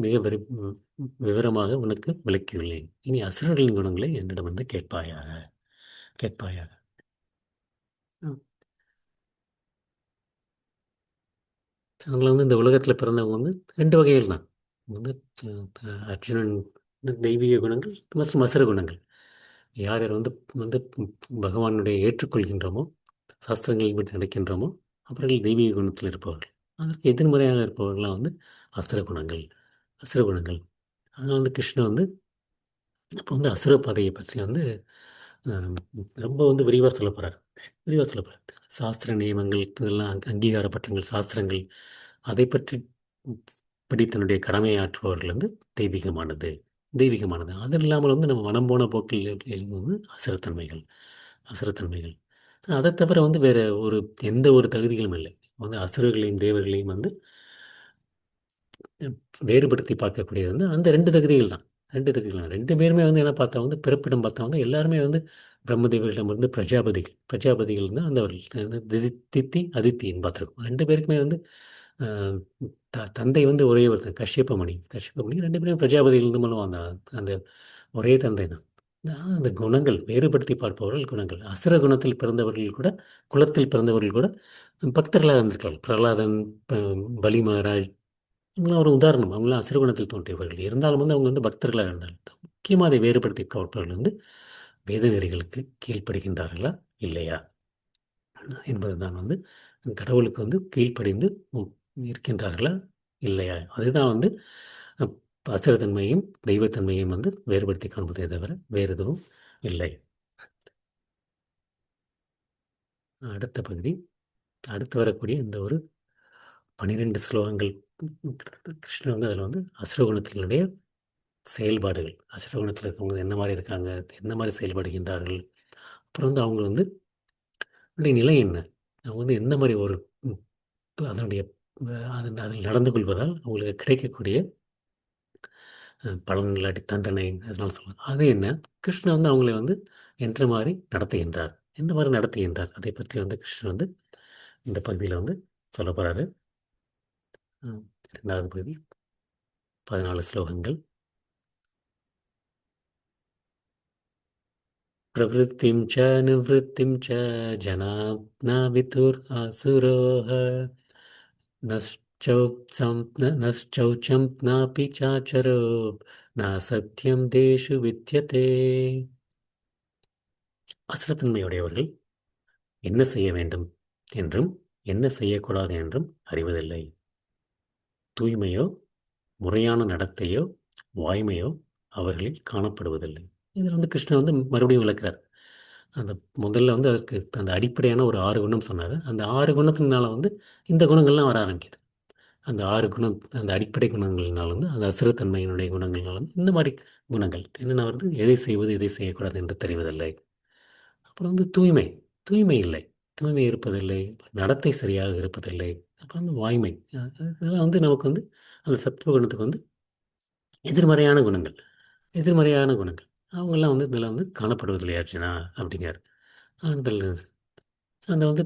Speaker 1: விவரமாக உனக்கு விளக்கியுள்ளேன். இனி அசுரர்களின் குணங்களை என்னிடம் வந்து கேட்பாயாக. ம். அவங்கள வந்து இந்த உலகத்தில் பிறந்தவங்க வந்து ரெண்டு வகைகள் தான். வந்து அர்ஜுனன் வந்து தெய்வீக குணங்கள் மற்றும் அசுர குணங்கள். யார் யார் வந்து வந்து பகவானுடைய ஏற்றுக்கொள்கின்றோமோ, சாஸ்திரங்களை பற்றி நடக்கின்றோமோ, அவர்கள் தெய்வீக குணத்தில் இருப்பவர்கள். அதற்கு எதிர்மறையாக இருப்பவர்கள்லாம் வந்து அசுர குணங்கள். அசுர குணங்கள். அதனால் வந்து கிருஷ்ணன் வந்து அப்போ வந்து அசுர பாதையை பற்றி வந்து அஹ், ரொம்ப வந்து விரிவாக சொல்ல போகிறார். சாஸ்திர நியமங்கள் இதெல்லாம் அங்கீகாரப்பட்டங்கள் சாஸ்திரங்கள் அதை பற்றி படி தன்னுடைய கடமையை ஆற்றுபவர்கள் வந்து தெய்வீகமானது. தெய்வீகமானது அது இல்லாமல் வந்து நம்ம மனம் போன போக்கில் வந்து அசுரத்தன்மைகள். அசுரத்தன்மைகள் அதை தவிர வந்து வேற ஒரு எந்த ஒரு தகுதிகளும் இல்லை. வந்து அசுரர்களையும் தேவர்களையும் வந்து வேறுபடுத்தி பார்க்கக்கூடியது வந்து அந்த ரெண்டு தகுதிகள் தான். ரெண்டு பேருமே வந்து என்ன பார்த்தா வந்து பிறப்பிடம் பார்த்தா வந்து எல்லாருமே வந்து பிரம்மதேவரிடமிருந்து பிரஜாபதிகள் வந்து அந்த ஒரு தித்தி அதித்தின்னு பார்த்துருக்கோம். ரெண்டு பேருக்குமே வந்து ஆஹ், தந்தை வந்து ஒரே ஒருத்தன் கஷ்யப்பமணி ரெண்டு பேரும் பிரஜாபதியிலிருந்து மூலம் அந்த அந்த ஒரே தந்தை தான். அந்த குணங்கள் வேறுபடுத்தி பார்ப்பவர்கள் குணங்கள். அசுர குணத்தில் பிறந்தவர்கள் கூட, குலத்தில் பிறந்தவர்கள் கூட பக்தர்களாக இருந்திருக்கலாம். பிரகலாதன், பலி மகாராஜ், இவங்களாம் ஒரு உதாரணம். அவங்களாம் அசுரகுணத்தில் தோன்றியவர்கள். இருந்தாலும் வந்து அவங்க வந்து பக்தர்களாக இருந்தார்கள். முக்கியமாக அதை வேறுபடுத்தி கவர்ப்பவர்கள் வந்து வேத நெறிகளுக்கு கீழ்ப்படுகின்றார்களா இல்லையா என்பதுதான் வந்து கடவுளுக்கு வந்து கீழ்ப்படிந்து இருக்கின்றார்களா இல்லையா. அதுதான் வந்து அஹ், அசுரத்தன்மையும் தெய்வத்தன்மையும் வந்து வேறுபடுத்தி காண்பதே தவிர வேறு எதுவும் இல்லை. அடுத்த பகுதி, அடுத்து வரக்கூடிய இந்த ஒரு 12 ஸ்லோகங்கள் கிருஷ்ணர் வந்து அதில் வந்து அசுரகுணத்தினுடைய செயல்பாடுகள், அசுரகுணத்தில் இருக்கவங்க என்ன மாதிரி இருக்காங்க, என்ன மாதிரி செயல்படுகின்றார்கள், அப்புறம் வந்து அவங்க வந்து அவங்களுடைய நிலை என்ன, அவங்க வந்து எந்த மாதிரி ஒரு ம், அதனுடைய அதில் நடந்து கொள்வதால் அவங்களுக்கு கிடைக்கக்கூடிய பலன் இல்லாட்டி தண்டனை, அதனால சொல்லலாம் அது என்ன. கிருஷ்ணன் வந்து அவங்களை வந்து என்ற மாதிரி நடத்துகின்றார். எந்த மாதிரி நடத்துகின்றார் அதை பற்றி வந்து கிருஷ்ணன் வந்து இந்த பகுதியில் வந்து சொல்ல போகிறாரு. 2வது பகுதி 14 ஸ்லோகங்கள். प्रवृत्तिं च निवृत्तिं च जनाः न विदुरासुरोः नश्चौचं नापि चाचरो न सत्यं தேஷு வித்யதே. அசுரத்தன்மையுடையவர்கள் என்ன செய்ய வேண்டும் என்றும் என்ன செய்யக்கூடாது என்றும் அறிவதில்லை. தூய்மையோ முறையான நடத்தையோ வாய்மையோ அவர்களில் காணப்படுவதில்லை. இதில் வந்து கிருஷ்ணன் வந்து மறுபடியும் விளக்குறார். அந்த முதல்ல வந்து அதற்கு அந்த அடிப்படையான ஒரு 6 குணம் சொன்னார். அந்த 6 குணத்தினால வந்து இந்த குணங்கள்லாம் வர ஆரம்பிக்குது. அந்த 6 குணம், அந்த அடிப்படை குணங்கள்னால வந்து அந்த அசுரத்தன்மையினுடைய குணங்கள்னால வந்து இந்த மாதிரி குணங்கள் என்னென்ன வருது? எதை செய்வது எதை செய்யக்கூடாது என்று தெரிவதில்லை. அப்புறம் வந்து தூய்மை, தூய்மை இல்லை, தூய்மை இருப்பதில்லை, நடத்தை சரியாக இருப்பதில்லை. அப்புறம் வந்து வாய்மை, இதெல்லாம் வந்து நமக்கு வந்து அந்த சத்துவ குணத்துக்கு வந்து எதிர்மறையான குணங்கள், எதிர்மறையான குணங்கள். அவங்கெல்லாம் வந்து இதில் வந்து காணப்படுவதில்லை அர்ஜுனா அப்படிங்கிறார். அதில் அந்த வந்து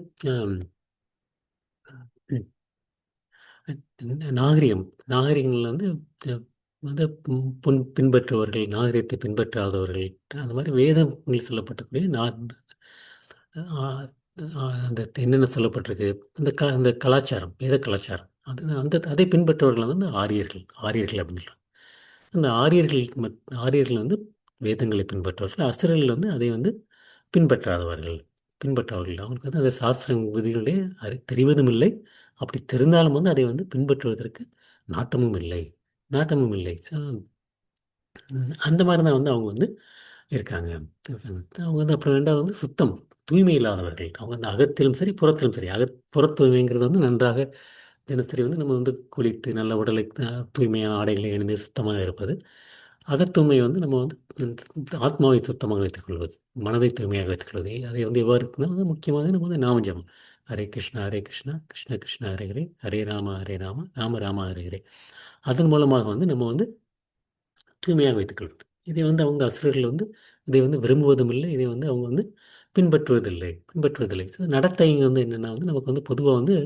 Speaker 1: நாகரிகம், நாகரிகங்கள் வந்து அஹ், வந்து பின்பற்றுபவர்கள், நாகரிகத்தை பின்பற்றாதவர்கள், அந்த மாதிரி வேதங்களில் சொல்லப்பட்டக்கூடிய அந்த என்னென்ன சொல்லப்பட்டிருக்கு, அந்த கலாச்சாரம், வேத கலாச்சாரம், அந்த அதை பின்பற்றுபவர்கள் வந்து ஆரியர்கள், ஆரியர்கள் அப்படின்னு சொல்லலாம். அந்த ஆரியர்கள் வந்து வேதங்களை பின்பற்றுவார்கள். அசுரர்கள் வந்து அதை வந்து பின்பற்றாதவர்கள், பின்பற்றாதவர்கள். அவங்களுக்கு வந்து அந்த சாஸ்திர விதிகளே தெரிவதும் இல்லை. அப்படி தெரிந்தாலும் வந்து அதை வந்து பின்பற்றுவதற்கு நாட்டமும் இல்லை, நாட்டமும் இல்லை. அந்த மாதிரி தான் வந்து அவங்க வந்து இருக்காங்க. அவங்க வந்து அப்புறம் 2வது வந்து சுத்தம், தூய்மை இல்லாதவர்கள். அவங்க வந்து அகத்திலும் சரி புறத்திலும் சரி. புற தூய்மைங்கிறது வந்து நன்றாக தினசரி வந்து நம்ம வந்து குளித்து நல்ல உடலை தூய்மையான ஆடைகளை அணிந்து சுத்தமாக இருப்பது. அகத்தூய்மை வந்து நம்ம வந்து ஆத்மாவை சுத்தமாக வைத்துக்கொள்வது, மனதை தூய்மையாக வைத்துக்கொள்வது. அதை வந்து எவ்வாறு இருக்குன்னா வந்து முக்கியமாக நம்ம வந்து நாமஜபம். ஹரே கிருஷ்ணா ஹரே கிருஷ்ணா கிருஷ்ண கிருஷ்ணா ஹரே ஹரே ஹரே ராம ஹரே ராம ராம ராம ஹரே ஹரே. அதன் மூலமாக வந்து நம்ம வந்து தூய்மையாக வைத்துக்கொள்வது. இதை வந்து அவங்க அசுரர்கள் வந்து இதை வந்து விரும்புவதும் இல்லை. இதை வந்து அவங்க வந்து பின்பற்றுவதில்லை, பின்பற்றுவதில்லை. நடத்தை இங்கே வந்து என்னென்னா வந்து நமக்கு வந்து பொதுவாக வந்து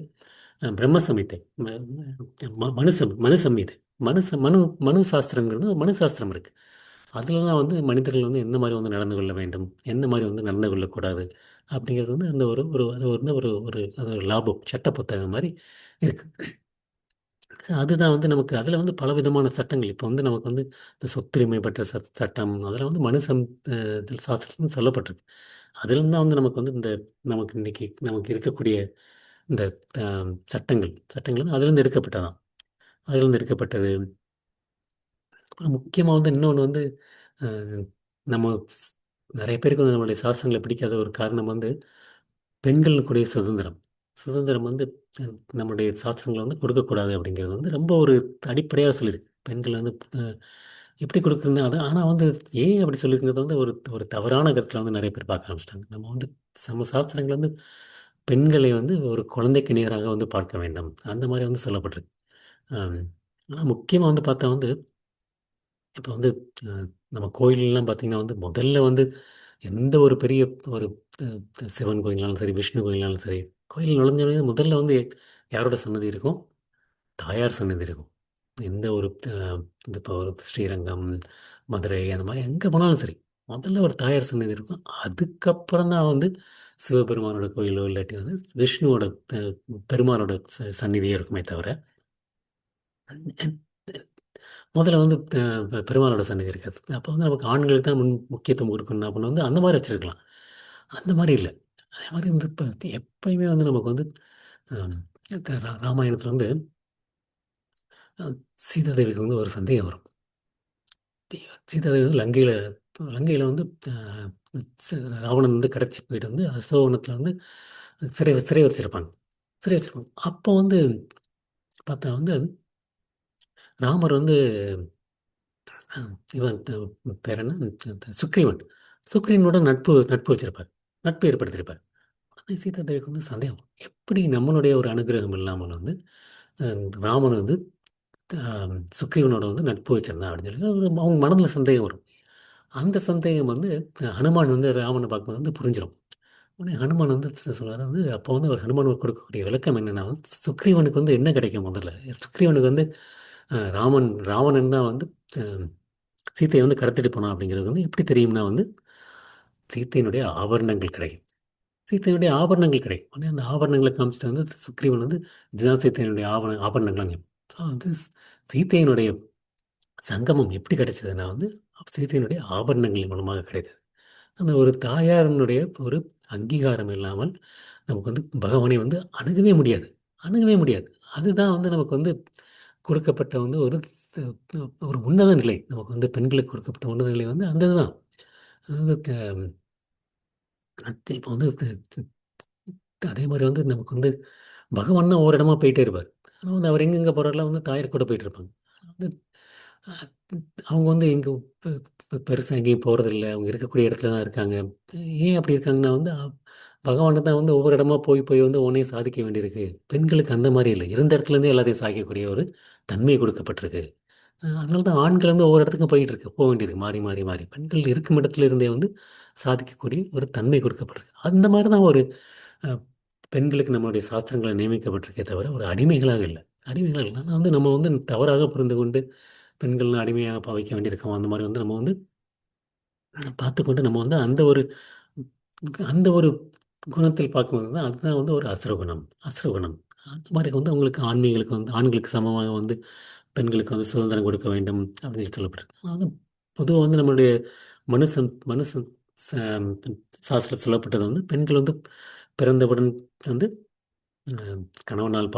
Speaker 1: பிரம்ம சமித்தை, மனு சம்ஹிதை, மனு மனு சாஸ்திரங்கிறது ஒரு மனு சாஸ்திரம் இருக்குது. அதில் தான் வந்து மனிதர்கள் வந்து எந்த மாதிரி வந்து நடந்து கொள்ள வேண்டும், எந்த மாதிரி வந்து நடந்து கொள்ளக்கூடாது அப்படிங்கிறது வந்து அந்த ஒரு ஒரு அது வந்து ஒரு ஒரு அது ஒரு லாபம் சட்ட புத்தகம் மாதிரி இருக்குது. அதுதான் வந்து நமக்கு அதில் வந்து பலவிதமான சட்டங்கள் இப்போ வந்து நமக்கு வந்து இந்த சொத்துரிமை பெற்ற சட்டம் அதில் வந்து சாஸ்திரத்தில் சொல்லப்பட்டிருக்கு. அதிலிருந்து தான் வந்து நமக்கு வந்து இந்த நமக்கு இன்னைக்கு நமக்கு இருக்கக்கூடிய இந்த சட்டங்கள் வந்து அதிலிருந்து எடுக்கப்பட்டதான். அதிலிருந்து எடுக்கப்பட்டது. அப்புறம் முக்கியமாக வந்து இன்னொன்று வந்து அஹ், நம்ம நிறைய பேருக்கு வந்து நம்மளுடைய சாஸ்திரங்களை பிடிக்காத ஒரு காரணம் வந்து பெண்களுக்குடைய சுதந்திரம். சுதந்திரம் வந்து நம்முடைய சாஸ்திரங்களை வந்து கொடுக்கக்கூடாது அப்படிங்கிறது வந்து ரொம்ப ஒரு அடிப்படையாக சொல்லியிருக்கு. பெண்கள் வந்து எப்படி கொடுக்குறதுன்னு அது ஆனால் வந்து ஏன் அப்படி சொல்லியிருக்கிறது வந்து ஒரு ஒரு தவறான கருத்தில் வந்து நிறைய பேர் பார்க்க ஆரம்பிச்சிட்டாங்க. நம்ம சாஸ்திரங்கள் வந்து பெண்களை வந்து ஒரு குழந்தைக்கு நேராக வந்து பார்க்க வேண்டாம் அந்த மாதிரி வந்து சொல்லப்பட்டிருக்கு. ஆனால் முக்கியமாக வந்து பார்த்தா வந்து இப்போ வந்து அஹ், நம்ம கோயிலெலாம் பார்த்திங்கன்னா வந்து முதல்ல வந்து எந்த ஒரு பெரிய ஒரு சிவன் கோயில்னாலும் சரி, விஷ்ணு கோயில்னாலும் சரி, கோயில் நுழைஞ்சோடனே முதல்ல வந்து யாரோட சன்னதி இருக்கும்? தாயார் சன்னதி இருக்கும். எந்த ஒரு இந்த இப்போ ஒரு ஸ்ரீரங்கம், மதுரை அந்த மாதிரி எங்கே போனாலும் சரி, முதல்ல ஒரு தாயார் சன்னதி இருக்கும். அதுக்கப்புறம் தான் வந்து சிவபெருமானோட கோயிலோ இல்லாட்டி வந்து விஷ்ணுவோட பெருமானோட சந்நிதியே இருக்குமே தவிர முதல்ல வந்து பெருமாளோட சன்னதி இருக்காது. அப்போ வந்து நமக்கு ஆண்களுக்கு தான் முக்கியத்துவம் கொடுக்கணும் அப்படின்னு வந்து அந்த மாதிரி வச்சுருக்கலாம். அந்த மாதிரி இல்லை. அதே மாதிரி வந்து இப்போ எப்பயுமே வந்து நமக்கு வந்து ஆம், ராமாயணத்தில் வந்து அஹ், சீதாதேவிக்கு வந்து ஒரு சந்தேகம் வரும். சீதாதேவி வந்து லங்கையில் வந்து ராவணன் வந்து கிடச்சி போயிட்டு வந்து அசோகவனத்தில் வந்து சிறை சிறை வச்சிருப்பாங்க, சிறை வச்சிருப்பாங்க. அப்போ வந்து பார்த்தா வந்து ராமர் வந்து இவன் பேர் என்ன சுக்ரீவன், சுக்ரீவனோட நட்பு நட்பு வச்சிருப்பார், நட்பு ஏற்படுத்தியிருப்பார். ஆனால் சீதா தேவிக்கு வந்து சந்தேகம், எப்படி நம்மளுடைய ஒரு அனுகிரகம் இல்லாமல் வந்து ராமன் வந்து சுக்ரீவனோட வந்து நட்பு வச்சிருந்தான் அப்படின்னு சொல்லி அவங்க மனதில் சந்தேகம் வரும். அந்த சந்தேகம் வந்து ஹனுமான் வந்து ராமனை பார்க்கும்போது வந்து புரிஞ்சிடும். உடனே ஹனுமான் வந்து சொல்றாரு வந்து அப்போ வந்து அவர் ஹனுமானுக்கு கொடுக்கக்கூடிய விளக்கம் என்னன்னா வந்து சுக்ரீவனுக்கு வந்து என்ன கிடைக்கும் முதல்ல. சுக்ரீவனுக்கு வந்து ராவணன் தான் வந்து அஹ், சீத்தையை வந்து கடத்திட்டு போனான் அப்படிங்கிறது வந்து எப்படி தெரியும்னா வந்து சீத்தையினுடைய ஆபரணங்கள் கிடைக்கும். சீத்தையினுடைய ஆபரணங்கள் கிடைக்கும். உடனே அந்த ஆபரணங்களை காமிச்சிட்டு வந்து சுக்ரீவன் வந்து இதுதான் சீத்தையினுடைய ஆபரணங்கள்ங்க. ஸோ வந்து சீத்தையினுடைய சங்கமம் எப்படி கிடைச்சதுன்னா வந்து சீதையினுடைய ஆபரணங்களின் மூலமாக கிடைத்தது. அந்த ஒரு தாயாரினுடைய ஒரு அங்கீகாரம் இல்லாமல் நமக்கு வந்து பகவானை வந்து அணுகவே முடியாது. அணுகவே முடியாது. அதுதான் வந்து நமக்கு வந்து கொடுக்கப்பட்ட வந்து ஒரு உன்னத நிலை. நமக்கு வந்து பெண்களுக்கு கொடுக்கப்பட்ட உன்னத நிலை வந்து அந்த இதுதான். அதாவது இப்போ வந்து அதே மாதிரி வந்து நமக்கு வந்து பகவான் தான் ஒவ்வொரு இடமா போயிட்டே இருப்பார். ஆனால் வந்து அவர் எங்கெங்கே போகிறாரெல்லாம் வந்து தாயார் கூட போயிட்டு இருப்பாங்க. வந்து அஹ், அவங்க வந்து எங்கே பெருசாக எங்கேயும் போகிறதில்ல. அவங்க இருக்கக்கூடிய இடத்துல தான் இருக்காங்க. ஏன் அப்படி இருக்காங்கன்னா வந்து பகவானை தான் வந்து ஒவ்வொரு இடமா போய் போய் வந்து ஒன்றையும் சாதிக்க வேண்டியிருக்கு. பெண்களுக்கு அந்த மாதிரி இல்லை. இருந்த இடத்துலேருந்தே எல்லாத்தையும் சாதிக்கக்கூடிய ஒரு தன்மை கொடுக்கப்பட்டிருக்கு. அதனால தான் ஆண்கள் வந்து ஒவ்வொரு இடத்துக்கும் போயிட்டு இருக்கு போக வேண்டியிருக்கு மாறி மாறி மாறி. பெண்கள் இருக்கும் இடத்துல இருந்தே வந்து சாதிக்கக்கூடிய ஒரு தன்மை கொடுக்கப்பட்டிருக்கு. அந்த மாதிரி தான் ஒரு அஹ், பெண்களுக்கு நம்மளுடைய சாஸ்திரங்களை நியமிக்கப்பட்டிருக்கே தவிர ஒரு அடிமைகளாக இல்லை. அடிமைகளாக இல்லை. ஆனால் வந்து நம்ம வந்து தவறாக புரிந்து கொண்டு பெண்கள் அடிமையாக பாவிக்க வேண்டியிருக்கோம். அந்த மாதிரி வந்து நம்ம வந்து பார்த்துக்கொண்டு நம்ம வந்து அந்த ஒரு குணத்தில் பார்க்கும்போது தான் அதுதான் வந்து ஒரு அசுரகுணம். அசுரகுணம் அந்த மாதிரி வந்து அவங்களுக்கு ஆண்மைகளுக்கு வந்து ஆண்களுக்கு சமமாக வந்து பெண்களுக்கு வந்து சுதந்திரம் கொடுக்க வேண்டும் அப்படின்னு சொல்லப்பட்டிருக்கு. ஆனா வந்து பொதுவாக வந்து நம்மளுடைய மனுஷன் சாஸ்திரத்தில் சொல்லப்பட்டது வந்து பெண்கள் வந்து பிறந்தவுடன் வந்து அஹ், கணவனால்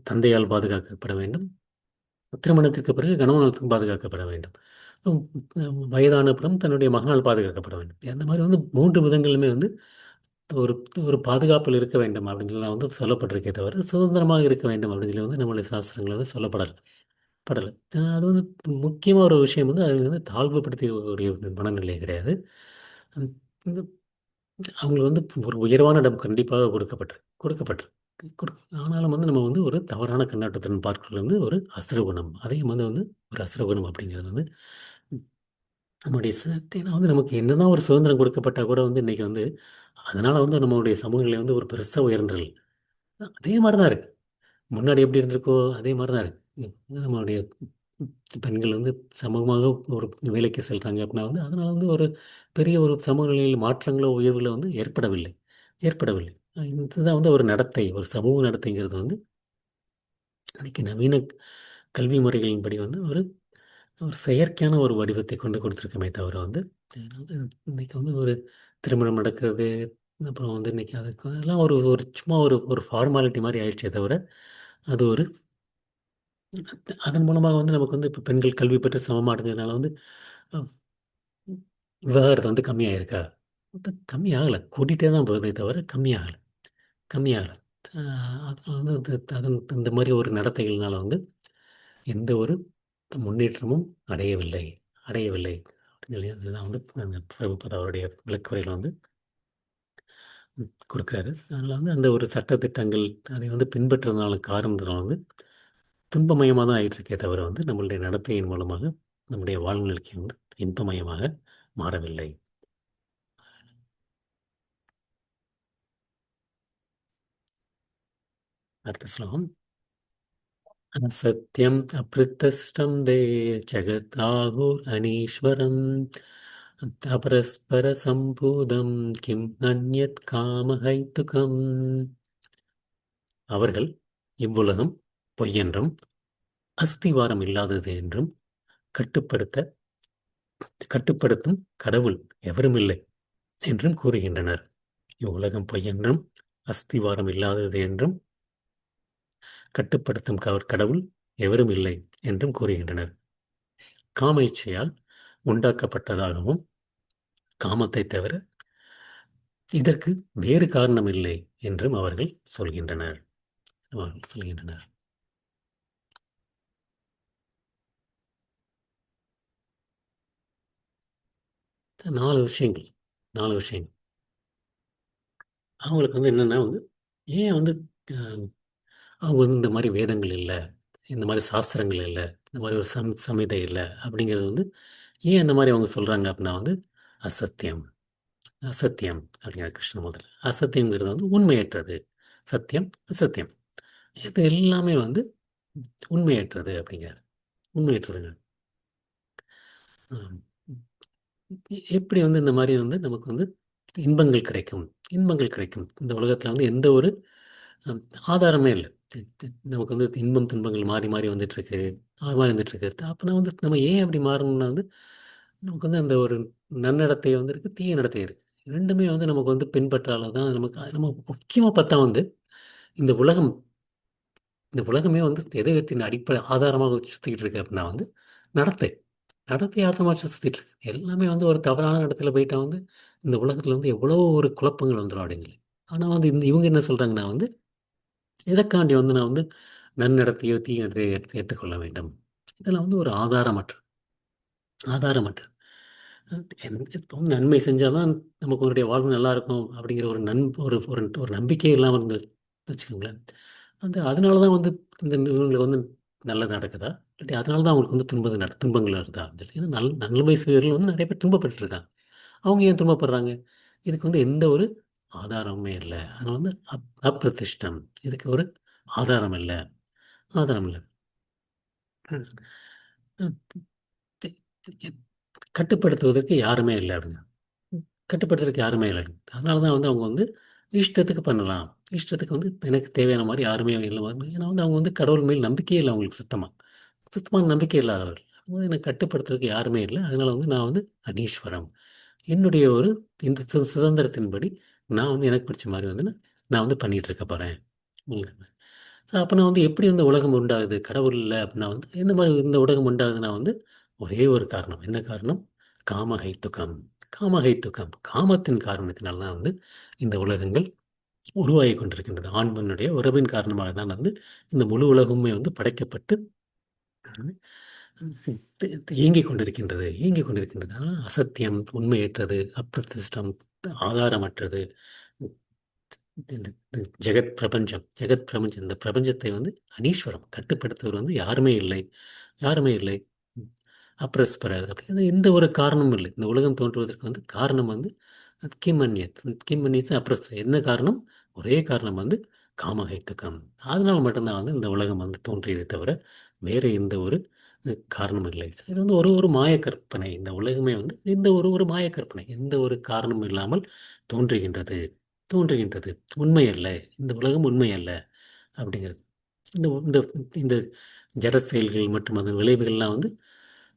Speaker 1: தந்தையால் பாதுகாக்கப்பட வேண்டும். திருமணத்திற்கு பிறகு கணவனால் பாதுகாக்கப்பட வேண்டும். வயதான அப்புறம் தன்னுடைய மகனால் பாதுகாக்கப்பட வேண்டும். அந்த மாதிரி வந்து மூன்று விதங்களுமே வந்து ஒரு ஒரு பாதுகாப்பில் இருக்க வேண்டும் அப்படின்னு சொல்லி வந்து சொல்லப்பட்டிருக்கே தவிர சுதந்திரமாக இருக்க வேண்டும் அப்படின்னு சொல்லி வந்து நம்மளுடைய சாஸ்திரங்கள் வந்து படலை. அது வந்து முக்கியமாக ஒரு விஷயம் வந்து அது வந்து தாழ்வுபடுத்தக்கூடிய ஒரு மனநிலை கிடையாது. அந்த இந்த அவங்களுக்கு வந்து ஒரு உயர்வான இடம் கண்டிப்பாக ஆனாலும் வந்து நம்ம வந்து ஒரு தவறான கண்ணோட்டத்துடன் பார்க்கிறது வந்து ஒரு அசுரகுணம். அதையும் வந்து ஒரு அசுரகுணம் அப்படிங்கிறது வந்து நம்முடைய ஏன்னா வந்து நமக்கு என்னதான் ஒரு சுதந்திரம் கொடுக்கப்பட்டா கூட வந்து இன்னைக்கு வந்து அதனால வந்து நம்மளுடைய சமூகநிலை வந்து ஒரு பெருசாக உயர்ந்துடல. அதே மாதிரி தான் இருக்கு. முன்னாடி எப்படி இருந்திருக்கோ அதே மாதிரி தான் இருக்கு. நம்மளுடைய பெண்கள் வந்து சமூகமாக ஒரு வேலைக்கு செல்றாங்க அப்படின்னா வந்து அதனால வந்து ஒரு பெரிய ஒரு சமூக நிலையில் மாற்றங்களோ உயர்வுகளோ வந்து ஏற்படவில்லை. இதுதான் வந்து ஒரு நடத்தை, ஒரு சமூக நடத்தைங்கிறது வந்து அன்னைக்கு நவீன கல்வி முறைகளின்படி வந்து ஒரு ஒரு செயற்கையான ஒரு வடிவத்தை கொண்டு கொடுத்துருக்கமே தவிர வந்து அதாவது இன்னைக்கு வந்து ஒரு திருமணம் நடக்கிறது அப்புறம் வந்து இன்னைக்கு அதுக்கு அதெல்லாம் ஒரு ஒரு சும்மா ஒரு ஒரு ஃபார்மாலிட்டி மாதிரி ஆயிடுச்சே தவிர அது ஒரு அதன் மூலமாக வந்து நமக்கு வந்து இப்போ பெண்கள் கல்வி பெற்று சமமாக அடைஞ்சதுனால வந்து அஹ், விவாகரத்து வந்து கம்மியாயிருக்கா? வந்து கம்மியாகலை, கூட்டிகிட்டே தான் போகுதே தவிர கம்மியாகலை. அதனால வந்து இந்த மாதிரி ஒரு நடத்தைகள்னால வந்து எந்த ஒரு முன்னேற்றமும் அடையவில்லை அடையவில்லை அப்படின்னு சொல்லி அதுதான் வந்து பிரபுபத அவருடைய விளக்குரையில் வந்து கொடுக்குறாரு. அதில் வந்து அந்த ஒரு சட்டத்திட்டங்கள் அதை வந்து பின்பற்றுறதுனால காரணத்தினால வந்து துன்பமயமாக தான் ஆயிட்டு இருக்கே தவிர வந்து நம்மளுடைய நடத்தையின் மூலமாக நம்முடைய வாழ்நிலைக்கு வந்து இன்பமயமாக மாறவில்லை. அடுத்த ஸ்லோகம். சத்யம் அப்ரித்தஷ்டம் தே ஜகதாகுர் அனீஸ்வரம் அபரஸ்பர சம்பூதம் கிம் அந்யத் காமஹைத்துகம். அவர்கள் இவ்வுலகம் பொய்யென்றும் அஸ்திவாரம் இல்லாதது என்றும் கட்டுப்படுத்த கட்டுப்படுத்தும் கடவுள் எவருமில்லை என்றும் கூறுகின்றனர். இவ்வுலகம் பொய்யென்றும் அஸ்திவாரம் இல்லாதது என்றும் கட்டுப்படுத்தும் கடவுள் எவரும் இல்லை என்றும் கூறுகின்றனர். காம இச்சையால் உண்டாக்கப்பட்டதாகவும் காமத்தை தவிர இதற்கு வேறு காரணம் இல்லை என்றும் அவர்கள் சொல்கின்றனர். நாலு விஷயங்கள் நாலு விஷயங்கள் அவங்களுக்கு வந்து என்னன்னா வந்து ஏன் வந்து அஹ், அவங்க வந்து இந்த மாதிரி வேதங்கள் இல்லை, இந்த மாதிரி சாஸ்திரங்கள் இல்லை, இந்த மாதிரி ஒரு சமிதை இல்லை அப்படிங்கிறது வந்து ஏன் இந்த மாதிரி அவங்க சொல்றாங்க அப்படின்னா வந்து அசத்தியம். அசத்தியம் அப்படிங்கிற கிருஷ்ண முதல்ல. அசத்தியங்கிறது வந்து உண்மையற்றது. சத்தியம், அசத்தியம், இது எல்லாமே வந்து உண்மையற்றது அப்படிங்கிறார். உண்மையற்றதுங்க. ஆம். எப்படி வந்து இந்த மாதிரி வந்து நமக்கு வந்து இன்பங்கள் கிடைக்கும், இன்பங்கள் கிடைக்கும். இந்த உலகத்தில் வந்து எந்த ஒரு அம், ஆதாரமே இல்லை. நமக்கு வந்து இன்பம் துன்பங்கள் மாறி மாறி வந்துட்டு இருக்கு, அது மாதிரி வந்துட்டு இருக்கு. அப்போனா வந்து நம்ம ஏன் அப்படி மாறணும்னா வந்து நமக்கு வந்து அந்த ஒரு நன்னடத்தை வந்து இருக்கு, தீய நடத்தை இருக்கு. ரெண்டுமே வந்து நமக்கு வந்து பின்பற்றால தான் நமக்கு நம்ம முக்கியமாக பார்த்தா வந்து இந்த உலகம், இந்த உலகமே வந்து எதயத்தின் அடிப்படை ஆதாரமாக வச்சு சுற்றிக்கிட்டு இருக்கு அப்படின்னா வந்து நடத்தை, நடத்தை ஆதாரமாக சுற்றிட்டு இருக்கு. எல்லாமே வந்து ஒரு தவறான இடத்துல போயிட்டா வந்து இந்த உலகத்தில் வந்து எவ்வளோ ஒரு குழப்பங்கள் வந்துடும் அப்படிங்களே. ஆனால் வந்து இவங்க என்ன சொல்கிறாங்கன்னா வந்து எதற்காண்டி வந்து நான் வந்து நன்னடத்தையோ தீய நடத்தையோ ஏற்றுக்கொள்ள வேண்டும். இதெல்லாம் வந்து ஒரு ஆதாரமற்ற, ஆதாரமற்ற இப்போ வந்து நன்மை செஞ்சால் தான் நமக்கு உன்னுடைய வாழ்வு நல்லா இருக்கும் அப்படிங்கிற ஒரு ஒரு ஒரு ஒரு நம்பிக்கையே இல்லாமல் இருந்து வச்சுக்கோங்களேன். அந்த அதனால தான் வந்து இந்த இவங்களுக்கு வந்து நல்லது நடக்குதா, இல்லாட்டி அதனால தான் அவங்களுக்கு வந்து துன்பங்கள் வருதா? ஏன்னா நன்மை செய்வர்கள் வந்து நிறைய பேர் துன்பப்பட்டு இருக்காங்க. அவங்க ஏன் துன்பப்படுறாங்க? இதுக்கு வந்து எந்த ஒரு ஆதாரமுமே இல்லை. அதனால வந்து அப்பிரதிஷ்டம், இதுக்கு ஒரு ஆதாரம் இல்லை, ஆதாரம் இல்லை. ம். தி- தி- கட்டுப்படுத்துவதற்கு யாருமே இல்லை அப்படிங்க. கட்டுப்படுத்துறதுக்கு யாருமே இல்லை. அதனால தான் வந்து அவங்க வந்து இஷ்டத்துக்கு பண்ணலாம். இஷ்டத்துக்கு வந்து எனக்கு தேவையான மாதிரி யாருமே இல்லை. ஏன்னா வந்து அவங்க வந்து கடவுள் மேல் நம்பிக்கையே இல்லை அவங்களுக்கு சுத்தமாக. சுத்தமான நம்பிக்கை இல்லாதவர்கள். அப்போது என்னை கட்டுப்படுத்துறதுக்கு யாருமே இல்லை. அதனால வந்து நான் வந்து அனீஸ்வரம். என்னுடைய ஒரு இந்த சுதந்திரத்தின்படி நான் வந்து எனக்கு பிடிச்ச மாதிரி வந்து நான் வந்து பண்ணிட்டு இருக்க போகிறேன். அப்போ நான் வந்து எப்படி வந்து உலகம் உண்டாகுது? கடவுள் இல்லை அப்படின்னா வந்து எந்த மாதிரி இந்த உலகம் உண்டாகுதுன்னா வந்து ஒரே ஒரு காரணம். என்ன காரணம்? காமஹைத்துகம். காமஹைத்துகம். காமத்தின் காரணத்தினால தான் வந்து இந்த உலகங்கள் உருவாகி கொண்டிருக்கின்றது. ஆண் பெண்ணுடைய உறவின் காரணமாக தான் வந்து இந்த முழு உலகமுமே வந்து படைக்கப்பட்டு இயங்கிக் கொண்டிருக்கின்றது, இயங்கிக் கொண்டிருக்கின்றது. ஆனால் அசத்தியம், உண்மையற்றது, அப்பிரதிஷ்டம், ஆதாரமற்றது. இந்த ஜெகத் பிரபஞ்சம், ஜெகத் பிரபஞ்சம், இந்த பிரபஞ்சத்தை வந்து அனீஸ்வரம் கட்டுப்படுத்துவர் வந்து யாருமே இல்லை, யாருமே இல்லை. அப்ரஸ்பரர் அப்படி எந்த ஒரு காரணமும் இல்லை. இந்த உலகம் தோன்றுவதற்கு வந்து காரணம் வந்து கிம்மன்யத், கிம்மன்யத் அப்ரஸ், என்ன காரணம்? ஒரே காரணம் வந்து காமஹைத்துக்கம். அதனால மட்டும்தான் வந்து இந்த உலகம் வந்து தோன்றியதை தவிர வேறு எந்த ஒரு காரணமும் இல்லை. இது வந்து ஒரு ஒரு மாய கற்பனை. இந்த உலகமே வந்து இந்த ஒரு ஒரு மாய கற்பனை. எந்த ஒரு காரணமும் இல்லாமல் தோன்றுகின்றது, தோன்றுகின்றது. உண்மை அல்ல. இந்த உலகம் உண்மை அல்ல அப்படிங்கிறது. இந்த இந்த இந்த ஜட செயல்கள் மற்றும் அதன் விளைவுகள்லாம் வந்து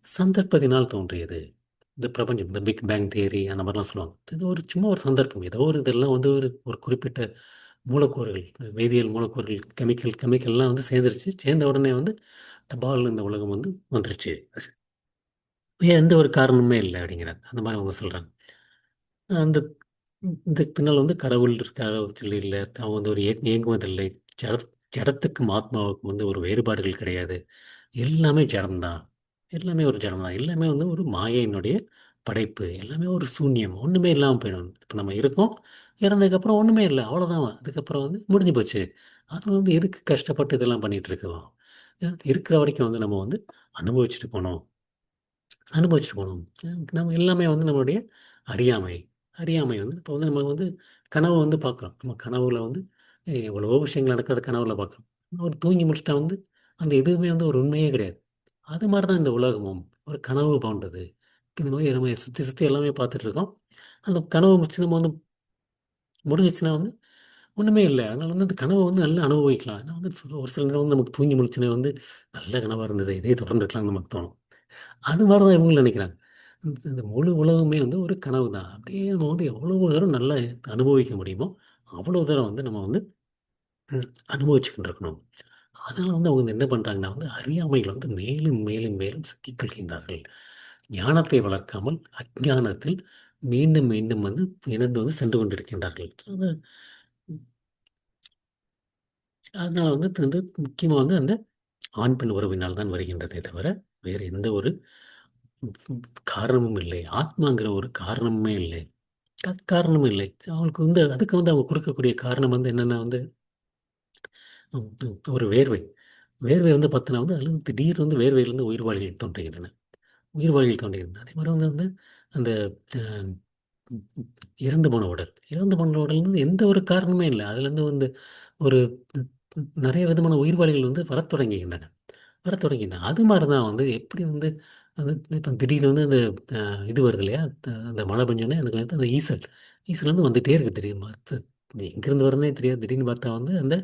Speaker 1: சந்தர்ப்பத்தினால் தோன்றியது. இந்த பிரபஞ்சம், இந்த பிக் பேங் தியரி அந்த மாதிரிலாம் சொல்லுவாங்க. இது ஒரு சும்மா ஒரு சந்தர்ப்பம். ஏதோ ஒரு இதெல்லாம் வந்து ஒரு ஒரு குறிப்பிட்ட மூலக்கூறுகள், வேதியியல் மூலக்கூறுகள், கெமிக்கல்லாம் வந்து சேர்ந்துருச்சு. சேர்ந்த உடனே வந்து டபால்னு இந்த உலகம் வந்து வந்துருச்சு. எந்த ஒரு காரணமுமே இல்லை அப்படிங்கிறாங்க. அந்த மாதிரி அவங்க சொல்கிறாங்க. அந்த இதுக்கு பின்னால் வந்து கடவுள் இருக்காரோ சொல்லி இல்லை. அவங்க வந்து ஒரு இயங்குவதில்லை. ஜட ஜடத்துக்கும் ஆத்மாவுக்கும் வந்து ஒரு வேறுபாடுகள் கிடையாது. எல்லாமே ஜடம்தான். எல்லாமே ஒரு ஜடம் தான். எல்லாமே வந்து ஒரு மாயையினுடைய படைப்பு. எல்லாமே ஒரு சூன்யம். ஒன்றுமே இல்லாமல் போயிடும். இப்போ நம்ம இருக்கோம், இறந்ததுக்கப்புறம் ஒன்றுமே இல்லை. அவ்வளோதான். அதுக்கப்புறம் வந்து முடிஞ்சு போச்சு. அதில் வந்து எதுக்கு கஷ்டப்பட்டு இதெல்லாம் பண்ணிகிட்டு இருக்கோம்? இருக்கிற வரைக்கும் வந்து நம்ம வந்து அனுபவிச்சுட்டு போனோம், அனுபவிச்சுட்டு போகணும். நம்ம எல்லாமே வந்து நம்மளுடைய அறியாமை. அறியாமை வந்து இப்போ வந்து நம்ம வந்து கனவு வந்து பார்க்குறோம். நம்ம கனவுல வந்து எவ்வளவோ விஷயங்கள் நடக்கிறத கனவுல பார்க்குறோம். ஒரு தூங்கி முடிச்சுட்டா வந்து அந்த எதுவுமே வந்து ஒரு உண்மையே கிடையாது. அது மாரி தான் இந்த உலகமும். ஒரு கனவு போன்றது. இந்த மாதிரி நம்ம சுத்தி சுத்தி எல்லாமே பார்த்துட்டு இருக்கோம். அந்த கனவு முடிச்சு நம்ம வந்து முடிஞ்சிச்சுன்னா வந்து ஒண்ணுமே இல்ல. அதனால வந்து அந்த கனவ வந்து நல்லா அனுபவிக்கலாம். ஏன்னா வந்து ஒரு சில நேரம் வந்து நமக்கு தூங்கி முழிச்சோனே வந்து நல்ல கனவா இருந்தது. இதே தொடர்ந்து இருக்கலாம்னு நமக்கு தோணும். அது மாரி தான் இவங்களும் நினைக்கிறாங்க. இந்த முழு உலகமே வந்து ஒரு கனவு தான். அப்படியே நம்ம வந்து எவ்வளவு தூரம் நல்லா அனுபவிக்க முடியுமோ, அவ்வளோ தூரம் வந்து நம்ம வந்து அனுபவிச்சுக்கிட்டு இருக்கணும். அதனால வந்து அவங்க வந்து என்ன பண்றாங்கன்னா வந்து அறியாமையில வந்து மேலும் மேலும் மேலும் சிக்கிக் கொள்கின்றார்கள். ஞானத்தை வளர்க்காமல் அஞ்ஞானத்தில் மீண்டும் மீண்டும் வந்து இணைந்து வந்து சென்று கொண்டிருக்கின்றார்கள். அதனால வந்து இது வந்து முக்கியமா வந்து அந்த ஆண், பெண் உறவினால் தான் வருகின்றதே தவிர, வேறு எந்த ஒரு காரணமும் இல்லை. ஆத்மாங்கிற ஒரு காரணமுமே இல்லை. காரணமும் இல்லை. அவங்களுக்கு வந்து அதுக்கு வந்து அவங்க கொடுக்கக்கூடிய காரணம் வந்து என்னன்னா வந்து ஒரு வேர்வை. வேர்வை வந்து பார்த்தீங்கன்னா வந்து அதில வந்து திடீர்னு வந்து வேர்வையிலிருந்து உயிர்வாழிகள் தோன்றுகின்றன. உயிர்வாழிகள் தோன்றுகின்றன. அதே மாரி வந்து வந்து அந்த இறந்து போன உடல். இறந்து போன உடல்னு எந்த ஒரு காரணமே இல்லை. அதுலேருந்து வந்து ஒரு நிறைய விதமான உயிர்வாளிகள் வந்து வரத் தொடங்குகின்றன. வரத் தொடங்கின அது மாதிரி தான் வந்து எப்படி வந்து அது இப்போ திடீர்னு வந்து அந்த இது வருது இல்லையா, அந்த மழை பெஞ்சோன்னே எனக்கு வந்து அந்த ஈசல் வந்து வந்துகிட்டே இருக்குது திடீர்னு எங்கேருந்து வரனே தெரியாது. திடீர்னு பார்த்தா வந்து அந்த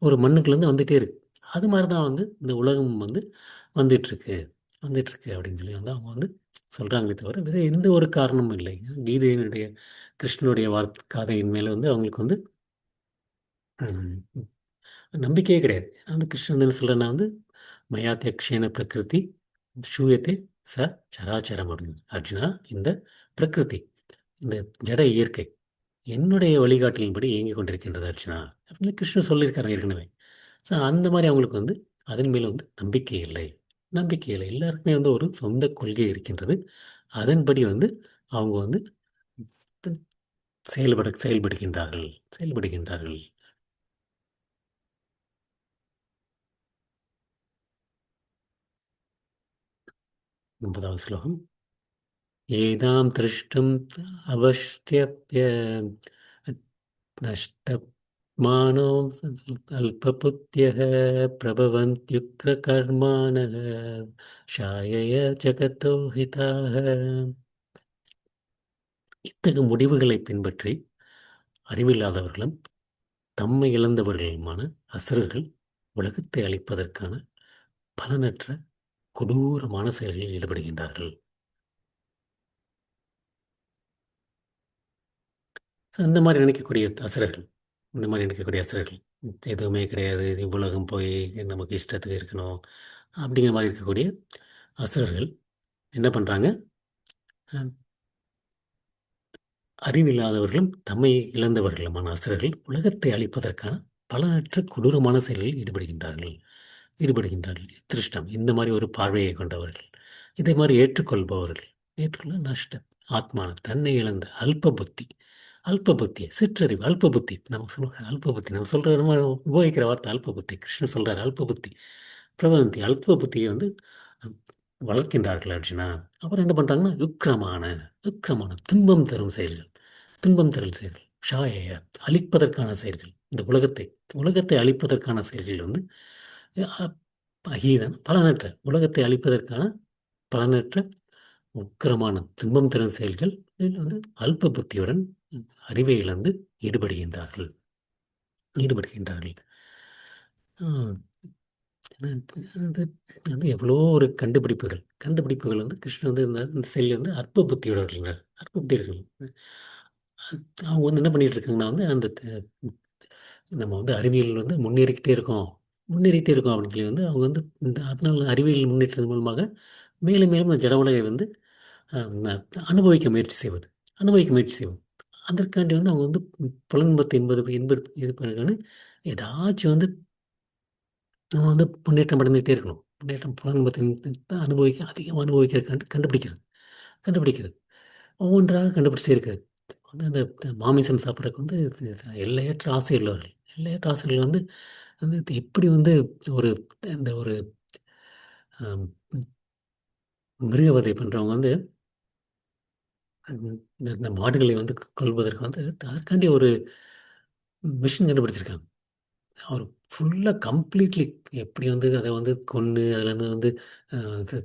Speaker 1: ஒரு மண்ணுக்குள்ளேருந்து வந்துகிட்டே இருக்கு. அது மாதிரி தான் வந்து இந்த உலகம் வந்து வந்துட்டுருக்கு வந்துட்டுருக்கு அப்படின்னு சொல்லி வந்து அவங்க வந்து சொல்கிறாங்களே தவிர வேறு எந்த ஒரு காரணமும் இல்லை. கீதையினுடைய கிருஷ்ணனுடைய காதையின் மேலே வந்து அவங்களுக்கு வந்து ம், நம்பிக்கையே கிடையாது. நான் வந்து கிருஷ்ணன் என்ன சொல்கிறேன்னா வந்து மயாத்தியக்ஷேன பிரகிருதி ஷூயத்தே ச சராச்சரம் அப்படின்னு. அர்ஜுனா, இந்த பிரகிருதி, இந்த ஜட இயற்கை என்னுடைய வழிகாட்டலின்படி இயங்கிக் கொண்டிருக்கின்றது அர்ஜுனா அப்படின்னு கிருஷ்ணன் சொல்லியிருக்காரு ஏற்கனவே. ஸோ அந்த மாதிரி அவங்களுக்கு வந்து அதன் மேல் வந்து நம்பிக்கை இல்லை. நம்பிக்கை இல்லை. எல்லாருக்குமே வந்து ஒரு சொந்த கொள்கை இருக்கின்றது. அதன்படி வந்து அவங்க வந்து செயல்படுகின்றார்கள் செயல்படுகின்றார்கள். 9வது ஸ்லோகம். ஏதாம் திருஷ்டும் அவஷ்டியப்ய நஷ்டமானோ அல்பபுத்தியः பிரபவந்த்யுக்ரகர்மாணः ஷாயய ஜகதோ ஹிதாः. இத்தகு முடிவுகளை பின்பற்றி அறிவில்லாதவர்களும் தம்மை இழந்தவர்களுமான அசுரர்கள் உலகத்தை அழிப்பதற்கான பலனற்ற கொடூரமான செயல்களில் ஈடுபடுகின்றார்கள். ஸோ இந்த மாதிரி நினைக்கக்கூடிய அசுரர்கள், இந்த மாதிரி நினைக்கக்கூடிய அசுரர்கள் எதுவுமே கிடையாது, உலகம் போய் நமக்கு இஷ்டத்துக்கு இருக்கணும் அப்படிங்கிற மாதிரி இருக்கக்கூடிய அசுரர்கள் என்ன பண்ணுறாங்க? அறிவில்லாதவர்களும் தம்மை இழந்தவர்களுமான அசுரர்கள் உலகத்தை அழிப்பதற்கான பலனற்ற கொடூரமான செயல்களில் ஈடுபடுகின்றார்கள். திருஷ்டம், இந்த மாதிரி ஒரு பார்வையை கொண்டவர்கள், இதை மாதிரி ஏற்றுக்கொள்பவர்கள், ஏற்றுக்கொள்ள நஷ்டம் ஆத்மான தன்னை இழந்த அல்ப புத்தி, அல்ப புத்தியை சிற்றறிவு, அல்ப புத்தி நம்ம சொல்லுவோம். அல்ப புத்தி நம்ம சொல்கிற நம்ம உபயோகிக்கிற வார்த்தை அல்ப புத்தி. கிருஷ்ணன் சொல்கிறார் அல்ப புத்தி பிரபந்தி, அல்ப புத்தியை வந்து வளர்க்கின்றார்கள் அர்ஜுனா. அப்புறம் என்ன பண்ணுறாங்கன்னா யுக்கிரமான துன்பம் தரும் செயல்கள், துன்பம் தரும் செயல்கள், ஷாயைய அழிப்பதற்கான செயல்கள், இந்த உலகத்தை அழிப்பதற்கான செயல்கள் வந்து அ- அகீதன் பலனற்ற, உலகத்தை அழிப்பதற்கான பலனற்ற உக்கிரமான துன்பம் தரும் செயல்கள் வந்து அல்ப புத்தியுடன் அறிவை இழந்து ஈடுபடுகின்றார்கள் ஈடுபடுகின்றார்கள். அது வந்து எவ்வளோ ஒரு கண்டுபிடிப்புகள் வந்து கிருஷ்ணன் வந்து இந்த செல் வந்து அற்ப புத்தியோடவர்கள், அற்ப புத்தியர்கள். அவங்க வந்து என்ன பண்ணிட்டு இருக்காங்கன்னா வந்து நம்ம வந்து அறிவியல் வந்து முன்னேறிக்கிட்டே இருக்கோம் அப்படின்னு சொல்லி வந்து அவங்க வந்து இந்த அதனால அறிவியல் முன்னேற்றது மூலமாக மேலும் மேலும் இந்த ஜட உலகை வந்து அஹ், அனுபவிக்க முயற்சி செய்வது. அதற்காண்டி வந்து அவங்க வந்து புலன்பத்தை என்பது இது பண்ணுறான்னு ஏதாச்சும் வந்து நம்ம வந்து முன்னேற்றம் அடைந்துகிட்டே இருக்கணும். புலன்பத்தை தான் அதிகமாக அனுபவிக்கிறதுக்காண்டி கண்டுபிடிக்கிறது ஒவ்வொன்றாக கண்டுபிடிச்சிட்டே இருக்கிறது. வந்து அந்த மாமிசம் சாப்பிட்றதுக்கு வந்து எல்லையற்ற ஆசை உள்ளவர்கள், எல்லையற்ற ஆசைகள் வந்து வந்து இது எப்படி வந்து ஒரு இந்த ஒரு ஆம், மிருகவதை பண்ணுறவங்க வந்து இந்த இந்த மாடுகளை வந்து கொல்வதற்கு வந்து அதற்காண்டி ஒரு மிஷின் கண்டுபிடிச்சிருக்காங்க. அவர் ஃபுல்லாக கம்ப்ளீட்லி எப்படி வந்து அதை வந்து கொன்று அதுலேருந்து வந்து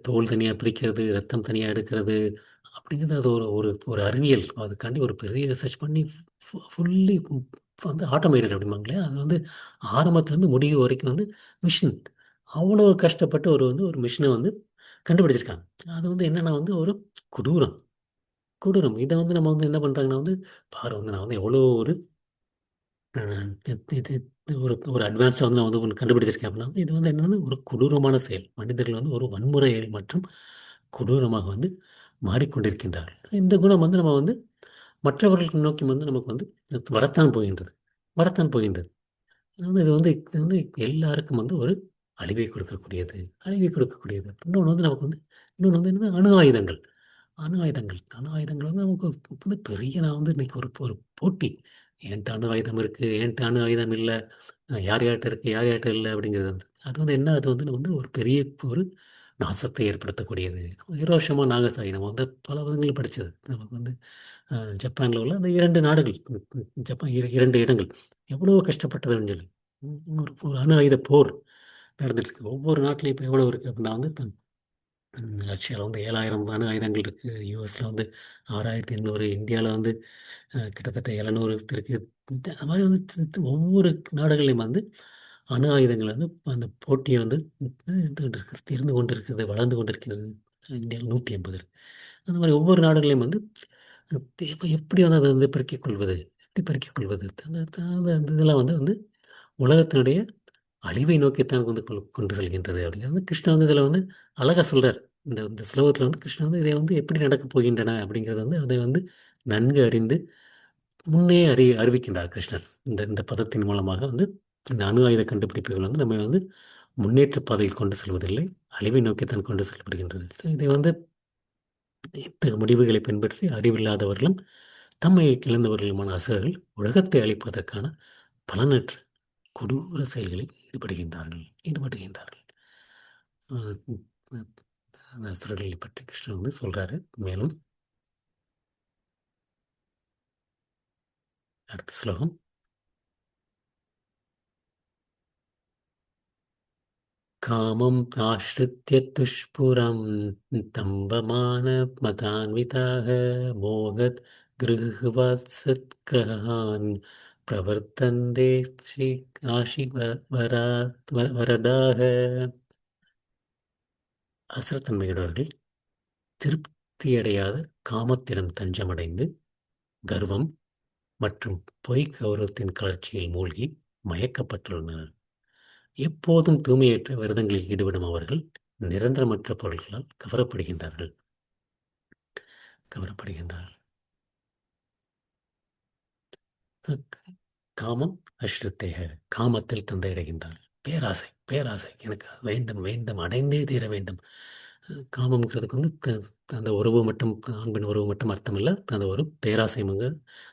Speaker 1: தோல் தனியாக பிரிக்கிறது, ரத்தம் தனியாக எடுக்கிறது அப்படிங்கிறது அது ஒரு ஒரு ஒரு அறிவியல். அதுக்காண்டி ஒரு பெரிய ரிசர்ச் பண்ணி ஃபுல்லி வந்து ஆட்டோமேட்டட் அப்படிம்பாங்களே, அது வந்து ஆரம்பத்துலேருந்து முடிவு வரைக்கும் வந்து மிஷின். அவ்வளோ கஷ்டப்பட்டு ஒரு மிஷினை வந்து கண்டுபிடிச்சிருக்காங்க. அது வந்து என்னென்னா வந்து ஒரு கொடூரம் கொடூரம். இதை வந்து நம்ம வந்து என்ன பண்ணுறாங்கன்னா வந்து பாரு வந்து நான் வந்து எவ்வளோ ஒரு இது இது ஒரு ஒரு அட்வான்ஸாக வந்து நான் வந்து ஒண்ணு கண்டுபிடிச்சிருக்கேன் அப்படின்னா வந்து இது வந்து என்னன்னா ஒரு கொடூரமான செயல். மனிதர்கள் வந்து ஒரு வன்முறையில் மற்றும் கொடூரமாக வந்து மாறிக்கொண்டிருக்கின்றார்கள். இந்த குணம் வந்து நம்ம வந்து மற்றவர்களுக்கு நோக்கி வந்து நமக்கு வந்து வரத்தான் போகின்றது வரத்தான் போகின்றது. இது வந்து எல்லாருக்கும் வந்து ஒரு அழிவை கொடுக்கக்கூடியது. இன்னொன்று வந்து என்னது அணு ஆயுதங்கள் வந்து நமக்கு வந்து பெரிய நான் வந்து இன்னைக்கு ஒரு ஒரு போட்டி. என்கிட்ட அணு ஆயுதம் இருக்குது, என்கிட்ட அணு ஆயுதம் இல்லை, யார் யார்கிட்ட இருக்குது யார் யார்கிட்ட இல்லை அப்படிங்கிறது வந்து அது வந்து என்ன அது வந்து ஒரு பெரிய ஒரு நாசத்தை ஏற்படுத்தக்கூடியது. ஹிரோஷிமா, நாகசாகி நம்ம வந்து பல விதங்களில் படித்தது. நமக்கு வந்து ஜப்பான்ல உள்ள அந்த 2 நாடுகள், ஜப்பான் 2 இடங்கள் எவ்வளோ கஷ்டப்பட்டதுன்னு சொல்லி. ஒரு அணு ஆயுத போர் நடந்துட்டு இருக்கு. ஒவ்வொரு நாட்டிலையும் இப்போ எவ்வளோ இருக்குது அப்படின்னா வந்து இப்போ ரஷ்யாவில் வந்து 7,000 அணு ஆயுதங்கள் இருக்குது. யூஎஸில் வந்து 6,800, இந்தியாவில் வந்து கிட்டத்தட்ட 700 இருக்குது. அது மாதிரி வந்து ஒவ்வொரு நாடுகளையும் வந்து அணு ஆயுதங்கள் வந்து அந்த போட்டியை வந்து இருந்து கொண்டு இருக்குது, வளர்ந்து கொண்டு இருக்கிறது. இந்தியாவில் 150 இருக்கு. அந்த மாதிரி ஒவ்வொரு நாடுகளையும் வந்து எப்படி வந்து அதை வந்து பெருக்கிக் கொள்வது, எப்படி பெருக்கிக் கொள்வது, அந்த இதெல்லாம் வந்து வந்து உலகத்தினுடைய அழிவை நோக்கித்தான் வந்து கொண்டு செல்கின்றது அப்படிங்கிறது கிருஷ்ணா வந்து இதில் வந்து அழகாக சொல்கிறார். இந்த இந்த ஸ்லோகத்தில் வந்து கிருஷ்ணா வந்து இதை வந்து எப்படி நடக்கப் போகின்றன அப்படிங்கிறத வந்து அதை வந்து நன்கு அறிந்து முன்னே அறிவிக்கின்றார் கிருஷ்ணர். இந்த இந்த பதத்தின் மூலமாக வந்து இந்த அணு ஆயுத கண்டுபிடிப்புகள் வந்து நம்ம வந்து முன்னேற்ற பாதையில் கொண்டு செல்வதில்லை, அழிவை நோக்கித்தான் கொண்டு செல்லப்படுகின்றது. ஸோ இதை வந்து இத்தகைய முடிவுகளை பின்பற்றி அறிவில்லாதவர்களும் தம்மை இழந்தவர்களுமான அசுரர்கள் உலகத்தை அழிப்பதற்கான பலனற்ற கொடூர செயல்களில் ஈடுபடுகின்றார்கள். அஹ் அஹ் அந்த அசுரர்களை பற்றி கிருஷ்ணன் வந்து சொல்றாரு. மேலும் அடுத்த ஸ்லோகம். காமம் ஆஸ்ரித்ய துஷ்புரம் தம்பமானமதான்விதாக மோகத் கிருஹ்வாத்ஸத்க்ரஹான் பிரவர்த்தந்தே ஸ்ரீ ஆஷி வரதாக. அசுரத்தன்மையுடையவர்கள் திருப்தியடையாத காமத்திடம் தஞ்சமடைந்து கர்வம் மற்றும் பொய் கௌரவத்தின் கலர்ச்சியில் மூழ்கி மயக்கப்பட்டுள்ளனர். எப்போதும் தூய்மையற்ற விரதங்களில் ஈடுபடும் அவர்கள் நிரந்தரமற்ற பொருள்களால் கவரப்படுகின்றார்கள். காமம் அஸ்ருத்தேக, காமத்தில் தந்தையடைகின்றார். பேராசை, பேராசை, எனக்கு வேண்டும் வேண்டும், அடைந்தே தீர வேண்டும். காமம்ங்கிறதுக்கு வந்து அந்த உறவு மட்டும், ஆண் பெண் உறவு மட்டும் அர்த்தம் இல்லை, அந்த ஒரு பேராசைமுங்க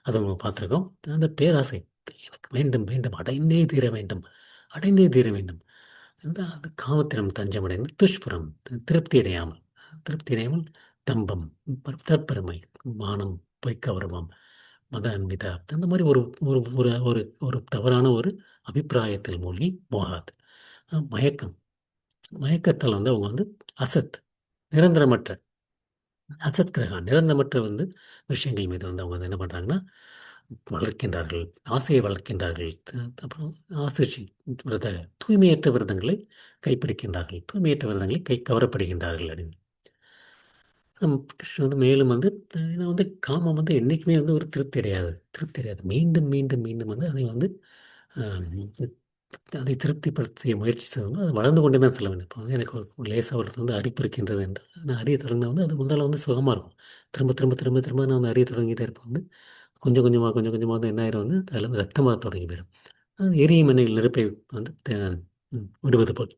Speaker 1: அதை நம்ம பார்த்துருக்கோம். அந்த பேராசை எனக்கு வேண்டும் வேண்டும், அடைந்தே தீர வேண்டும், அடைந்தே தீர வேண்டும். அது காமத்தினம் தஞ்சமடைந்து துஷ்புறம், திருப்தி அடையாமல், திருப்தி அடையாமல் தம்பம், தற்பெருமை, மானம், பொய்க்கவர்வம், மத அன்பிதா, அந்த மாதிரி ஒரு ஒரு ஒரு ஒரு ஒரு தவறான ஒரு அபிப்பிராயத்தில் மூழ்கி மோகாத், மயக்கம், மயக்கத்தால் வந்து அவங்க வந்து அசத், நிரந்தரமற்ற, அசத் கிரகா, நிரந்தரமற்ற வந்து விஷயங்கள் மீது வந்து அவங்க வந்து என்ன பண்ணுறாங்கன்னா வளர்க்கின்றார்கள், ஆசையை வளர்க்கின்றார்கள். அப்புறம் ஆசிர்ச்சி விரத, தூய்மையற்ற விரதங்களை கைப்பிடிக்கின்றார்கள், தூய்மையற்ற விரதங்களை கவரப்படுகின்றார்கள் அப்படின்னு கிருஷ்ணன் வந்து மேலும் வந்து ஏன்னா வந்து காமம் வந்து என்றைக்குமே வந்து ஒரு திருப்தி அடையாது, திருப்தி அடையாது. மீண்டும் மீண்டும் மீண்டும் வந்து அதை வந்து ஆஹ், அதை திருப்திப்படுத்திய முயற்சி செய்யணும். அது வளர்ந்து கொண்டே தான் செல்ல வேண்டும். இப்போ வந்து எனக்கு ஒரு லேசாக ஒரு வந்து அரிப்பு இருக்கின்றது என்றால் நான் அறிய தொடங்கினா வந்து அது முதல்ல வந்து சுகமாக இருக்கும். திரும்ப திரும்ப திரும்ப திரும்ப நான் வந்து அறிய தொடங்கிட்டே இருப்பேன். வந்து கொஞ்சம் கொஞ்சமாக கொஞ்சம் கொஞ்சமாக வந்து என்ன ஆயிரும், வந்து அதில் வந்து ரத்தமாக தொடங்கி போயிடும். எரியும் எண்ணெயில் நெருப்பை வந்து விடுவது போல்.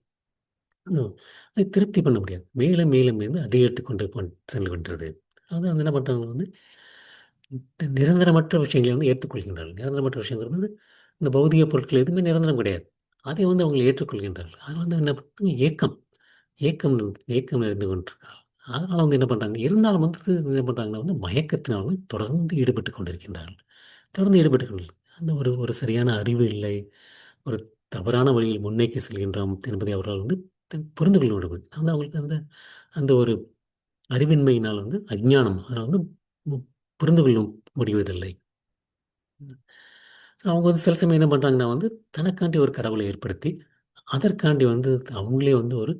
Speaker 1: ம். அதை திருப்தி பண்ண முடியாது. மேலும் மேலும் மேலும் அதிகரித்து கொண்டு சென்று கொண்டிருக்கிறது. அது வந்து என்ன பண்ணுறாங்க வந்து நிரந்தரமற்ற விஷயங்களை வந்து ஏற்றுக்கொள்கின்றார்கள். நிரந்தரமற்ற விஷயங்கிறது வந்து இந்த பௌதிக பொருட்கள் எதுவுமே நிரந்தரம் கிடையாது. அதை வந்து அவங்க ஏற்றுக்கொள்கின்றார்கள். அது வந்து என்ன பண்ணுறாங்க, ஏக்கம், ஏக்கம் இருந்து கொண்டிருக்கிறார்கள். அதனால் வந்து என்ன பண்ணுறாங்க, இருந்தாலும் வந்து என்ன பண்ணுறாங்கன்னா வந்து மயக்கத்தினால் வந்து தொடர்ந்து ஈடுபட்டு கொண்டிருக்கின்றார்கள். தொடர்ந்து ஈடுபட்டு கொண்டு அந்த ஒரு ஒரு சரியான அறிவு இல்லை, ஒரு தவறான வழியில் முன்னேக்கி செல்கின்றோம் என்பதை அவர்களால் வந்து புரிந்து கொள்ள முடியாது. அந்த அவங்களுக்கு அந்த அந்த ஒரு அறிவின்மையினால் வந்து அஞ்ஞானம், அதனால் வந்து மு- புரிந்து கொள்ள முடிவதில்லை. அவங்க வந்து சில சமயம் என்ன பண்ணுறாங்கன்னா வந்து தனக்காண்டி ஒரு கடவுளை ஏற்படுத்தி அதற்காண்டி வந்து அவங்களே வந்து ஒரு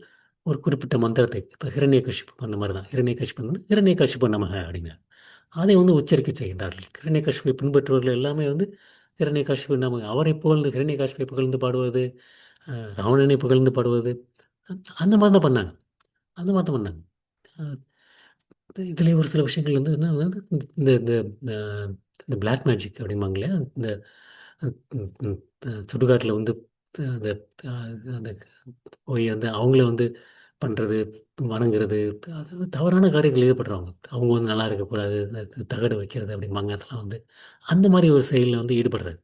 Speaker 1: ஒரு குறிப்பிட்ட மந்திரத்தை, இப்போ ஹிரண்யகசிப்பு பண்ண மாதிரி தான், ஹிரண்யகசிப்பு வந்து ஹிரண்யகசிப்பு நமக அப்படிங்க அதை வந்து உச்சரிக்க செய்கின்றார்கள். ஹிரண்யகசிப்பை பின்பற்றுவர்கள் எல்லாமே வந்து ஹிரண்யகசிப்பு நமக, அவரை புகழ்ந்து ஹிரண்யகசிப்பை புகழ்ந்து பாடுவது, ராவணனை புகழ்ந்து பாடுவது, அந்த மாதிரி தான் பண்ணாங்க, அந்த மாதிரி தான் பண்ணாங்க. இதில் ஒரு சில விஷயங்கள் வந்து என்ன வந்து இந்த இந்த இந்த இந்த பிளாக் மேஜிக் அப்படிம்பாங்க இல்லையா, இந்த சுடுகாட்டில் வந்து அந்த அந்த போய் வந்து அவங்கள வந்து பண்ணுறது, வணங்குறது, அது வந்து தவறான காரியத்தில் ஈடுபடுறவங்க. அவங்க வந்து நல்லா இருக்கக்கூடாது, தகடு வைக்கிறது அப்படிம்பாங்க. அதெல்லாம் வந்து அந்த மாதிரி ஒரு செயலில் வந்து ஈடுபடுறது.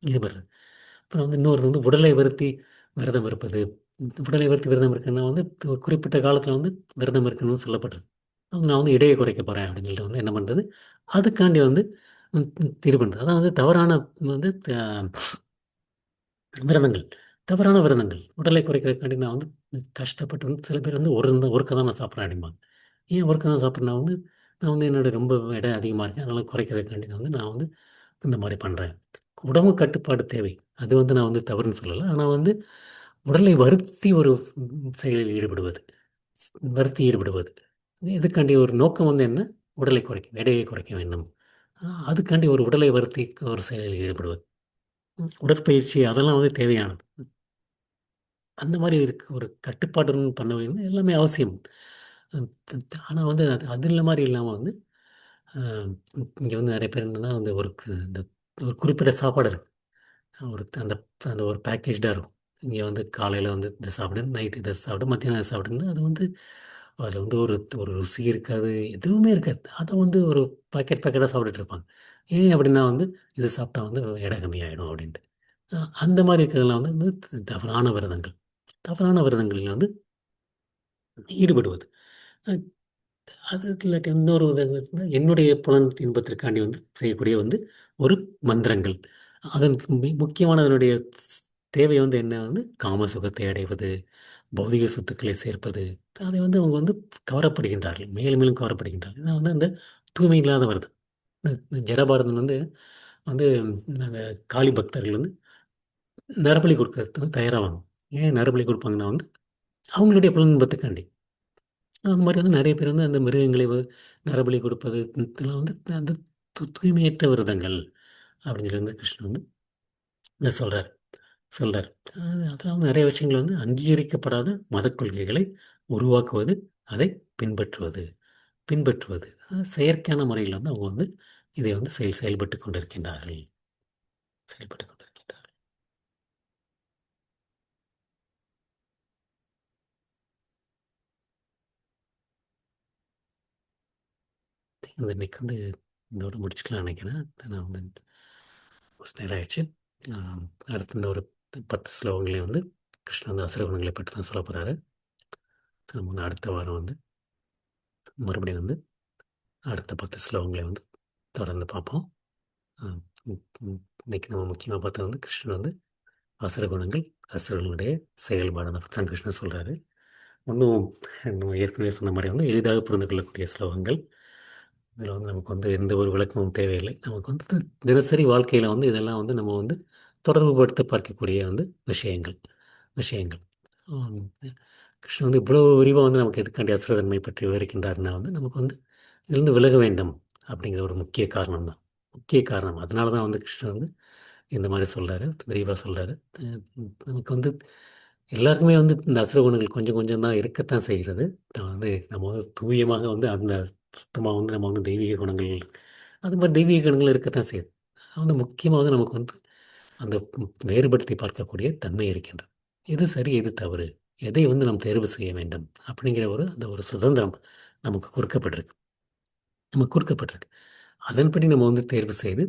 Speaker 1: அப்புறம் வந்து இன்னொரு வந்து உடலை வருத்தி விரதம் இருப்பது, உடலை வருத்தி விரதம் இருக்கேன்னா வந்து ஒரு குறிப்பிட்ட காலத்தில் வந்து விரதம் இருக்கணும்னு சொல்லப்பட்டிருக்கு. நான் வந்து எடையை குறைக்க போகிறேன் அப்படின்னு சொல்லிட்டு வந்து என்ன பண்ணுறது, அதுக்காண்டி வந்து இது பண்ணுறது. அதான் வந்து தவறான வந்து விரதங்கள், தவறான விரதங்கள். உடலை குறைக்கிறதுக்காண்டி நான் வந்து கஷ்டப்பட்டு வந்து சில பேர் வந்து ஒருக்க தான் நான் சாப்பிட்றேன் அப்படிம்பாங்க. ஏன் ஒருக்க தான் சாப்பிட்றேன்? நான் வந்து என்னோட ரொம்ப எடை அதிகமாக இருக்கேன், அதனால் குறைக்கிறதுக்காண்டி நான் வந்து இந்த மாதிரி பண்ணுறேன். உடம்பு கட்டுப்பாடு தேவை. அது வந்து நான் வந்து தவறுன்னு சொல்லலை. ஆனால் வந்து உடலை வருத்தி ஒரு செயலில் ஈடுபடுவது, வருத்தி ஈடுபடுவது, இதுக்காண்டி ஒரு நோக்கம் வந்து என்ன? உடலை குறைக்க, எடையை குறைக்க வேண்டும். அதுக்காண்டி ஒரு உடலை வருத்தி ஒரு செயலில் ஈடுபடுவது, உடற்பயிற்சி அதெல்லாம் வந்து தேவையானது. அந்த மாதிரி இருக்கு. ஒரு கட்டுப்பாடுன்னு பண்ண வேண்டியது எல்லாமே அவசியம். ஆனால் வந்து அது அதில் மாதிரி இல்லாமல் வந்து இங்கே வந்து நிறைய பேர் என்னென்னா வந்து இந்த ஒரு குறிப்பிட்ட சாப்பாடு இருக்கு. அந்த அந்த ஒரு பேக்கேஜ்டாக இருக்கும். இங்கே வந்து காலையில் வந்து இதை சாப்பிடு, நைட்டு இதை சாப்பிடு, மத்தியானம் இதை சாப்பிடுன்னு அது வந்து அதில் வந்து ஒரு ஒரு ருசி இருக்காது, எதுவுமே இருக்காது. அதை வந்து ஒரு பேக்கெட்டாக சாப்பிட்டுட்டு இருப்பாங்க. ஏன் அப்படின்னா வந்து இது சாப்பிட்டா வந்து எடை கம்மியாயிடும் அப்படின்ட்டு. அந்த மாதிரி இருக்கிறதெல்லாம் வந்து தவறான விரதங்கள். தவறான விரதங்களில் வந்து ஈடுபடுவது. அ அது இல்லாட்டி இன்னொரு உதவி வந்து என்னுடைய புலன் இன்பத்திற்காண்டி வந்து செய்யக்கூடிய வந்து ஒரு மந்திரங்கள். அதன் முக்கியமான அதனுடைய தேவை வந்து என்ன வந்து காம சுகத்தை அடைவது, பௌதிக சொத்துக்களை சேர்ப்பது. அதை வந்து அவங்க வந்து கவரப்படுகின்றார்கள். மேலும் மேலும் கவரப்படுகின்றார்கள். இதான் வந்து அந்த தூய்மை இல்லாத விரதம். இந்த ஜடபாரதன் வந்து வந்து அந்த காளி பக்தர்கள் வந்து நரபலி கொடுக்கறதுக்கு வந்து தயாராவாங்க. ஏன் நரபலி கொடுப்பாங்கன்னா வந்து அவங்களுடைய புலன் இன்பத்துக்காண்டி. அந்த மாதிரி வந்து நிறைய பேர் வந்து அந்த மிருகங்களை நரபலி கொடுப்பது இதெல்லாம் வந்து அந்த தூய்மையற்ற விரதங்கள் அப்படின்னு சொல்லி வந்து கிருஷ்ணன் வந்து இதை சொல்றார். அதெல்லாம் வந்து நிறைய விஷயங்கள் வந்து அங்கீகரிக்கப்படாத மத கொள்கைகளை உருவாக்குவது, அதை பின்பற்றுவது பின்பற்றுவது செயற்கையான முறையில் வந்து அவங்க வந்து இதை வந்து செயல்பட்டு கொண்டிருக்கின்றார்கள். செயல்பட்டு கொண்டிருக்கின்றார்கள். இன்னைக்கு வந்து இதோட முடிச்சுக்கலாம் நினைக்கிறேன். நான் வந்து நேரம் ஆயிடுச்சு. ஆஹ் அடுத்து இந்த ஒரு 10 ஸ்லோகங்களையும் வந்து கிருஷ்ணன் வந்து அசுரகுணங்களை பற்றி தான் சொல்ல போகிறாரு. நம்ம வந்து அடுத்த வாரம் வந்து மறுபடியும் வந்து அடுத்த 10 ஸ்லோகங்களை வந்து தொடர்ந்து பார்ப்போம். ஆஹ் உம் உம் இன்னைக்கு நம்ம முக்கியமாக பார்த்தது வந்து கிருஷ்ணன் வந்து அசுரகுணங்கள், அசுரர்களுடைய செயல்பாடு அதை பற்றி தான் கிருஷ்ணன் சொல்கிறாரு. ஒன்றும் நம்ம ஏற்கனவே சொன்ன மாதிரி வந்து எளிதாக புரிந்து கொள்ளக்கூடிய ஸ்லோகங்கள். இதில் வந்து நமக்கு வந்து எந்த ஒரு விளக்கமும் தேவையில்லை. நமக்கு வந்து தினசரி வாழ்க்கையில் வந்து இதெல்லாம் வந்து நம்ம வந்து தொடர்புபடுத்த பார்க்கக்கூடிய வந்து விஷயங்கள் விஷயங்கள். ஆம், கிருஷ்ணன் வந்து இவ்வளோ விரிவாக வந்து நமக்கு எதுக்காண்டி அசுரதன்மை பற்றி விவரிக்கின்றாருன்னா வந்து நமக்கு வந்து இதிலிருந்து விலக வேண்டும் அப்படிங்கிற ஒரு முக்கிய காரணம் தான். முக்கிய காரணம். அதனால தான் வந்து கிருஷ்ணன் வந்து இந்த மாதிரி சொல்கிறாரு, விரிவாக சொல்கிறாரு. நமக்கு வந்து எல்லாருக்குமே வந்து இந்த அசுர குணங்கள் கொஞ்சம் கொஞ்சம் தான் இருக்கத்தான் செய்கிறது. வந்து நம்ம வந்து தூயமாக வந்து அந்த சுத்தமாக வந்து நம்ம வந்து தெய்வீக குணங்கள் அது மாதிரி தெய்வீக குணங்கள் இருக்கத்தான் செய்யுது. அது வந்து முக்கியமாக வந்து நமக்கு வந்து அந்த வேறுபடுத்தி பார்க்கக்கூடிய தன்மை இருக்கின்றது. எது சரி எது தவறு, எதை வந்து நாம் தேர்வு செய்ய வேண்டும் அப்படிங்கிற அந்த ஒரு சுதந்திரம் நமக்கு கொடுக்கப்பட்டிருக்கு. நமக்கு கொடுக்கப்பட்டிருக்கு. அதன்படி நம்ம வந்து தேர்வு செய்து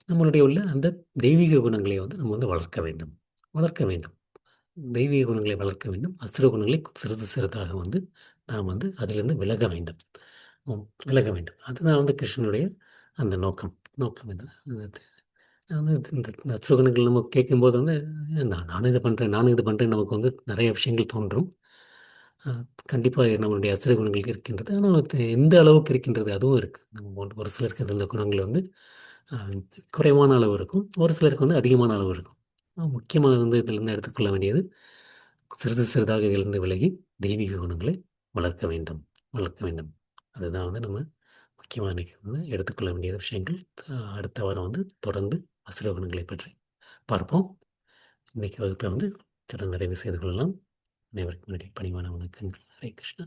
Speaker 1: நம்மளுடைய உள்ள அந்த தெய்வீக குணங்களை வந்து நம்ம வந்து வளர்க்க வேண்டும். வளர்க்க வேண்டும். தெய்வீக குணங்களை வளர்க்க வேண்டும். அசுர குணங்களை சிறிது சிறிதாக வந்து நாம் வந்து அதிலிருந்து விலக வேண்டும். விலக வேண்டும். அதுதான் வந்து கிருஷ்ணனுடைய அந்த நோக்கம். நோக்கம் இது. வந்து இந்த அசுர குணங்கள் நம்ம கேட்கும்போது வந்து நானும் இதை பண்ணுறேன், நானும் இது பண்ணுறேன் நமக்கு வந்து நிறைய விஷயங்கள் தோன்றும். கண்டிப்பாக நம்மளுடைய அசுர குணங்கள் இருக்கின்றது. ஆனால் எந்த அளவுக்கு இருக்கின்றது அதுவும் இருக்குது. நம்ம ஒரு சிலருக்கு அந்த குணங்கள் வந்து அஹ், குறைவான அளவு இருக்கும். ஒரு சிலருக்கு வந்து அதிகமான அளவு இருக்கும். முக்கியமாக வந்து இதிலிருந்து எடுத்துக்கொள்ள வேண்டியது சிறிது சிறிதாக இதிலிருந்து விலகி தெய்வீக குணங்களை வளர்க்க வேண்டும். வளர்க்க வேண்டும். அதுதான் வந்து நம்ம முக்கியமாக இன்னைக்கு வந்து எடுத்துக்கொள்ள வேண்டிய விஷயங்கள். அடுத்த வாரம் வந்து தொடர்ந்து அசுர குணங்களை பற்றி பார்ப்போம். இன்னைக்கு வகுப்பை வந்து தொடர்ந்து நிறைவு செய்து கொள்ளலாம். அனைவருக்கும் என்னுடைய பணிவான வணக்கங்கள். ஹரே கிருஷ்ணா.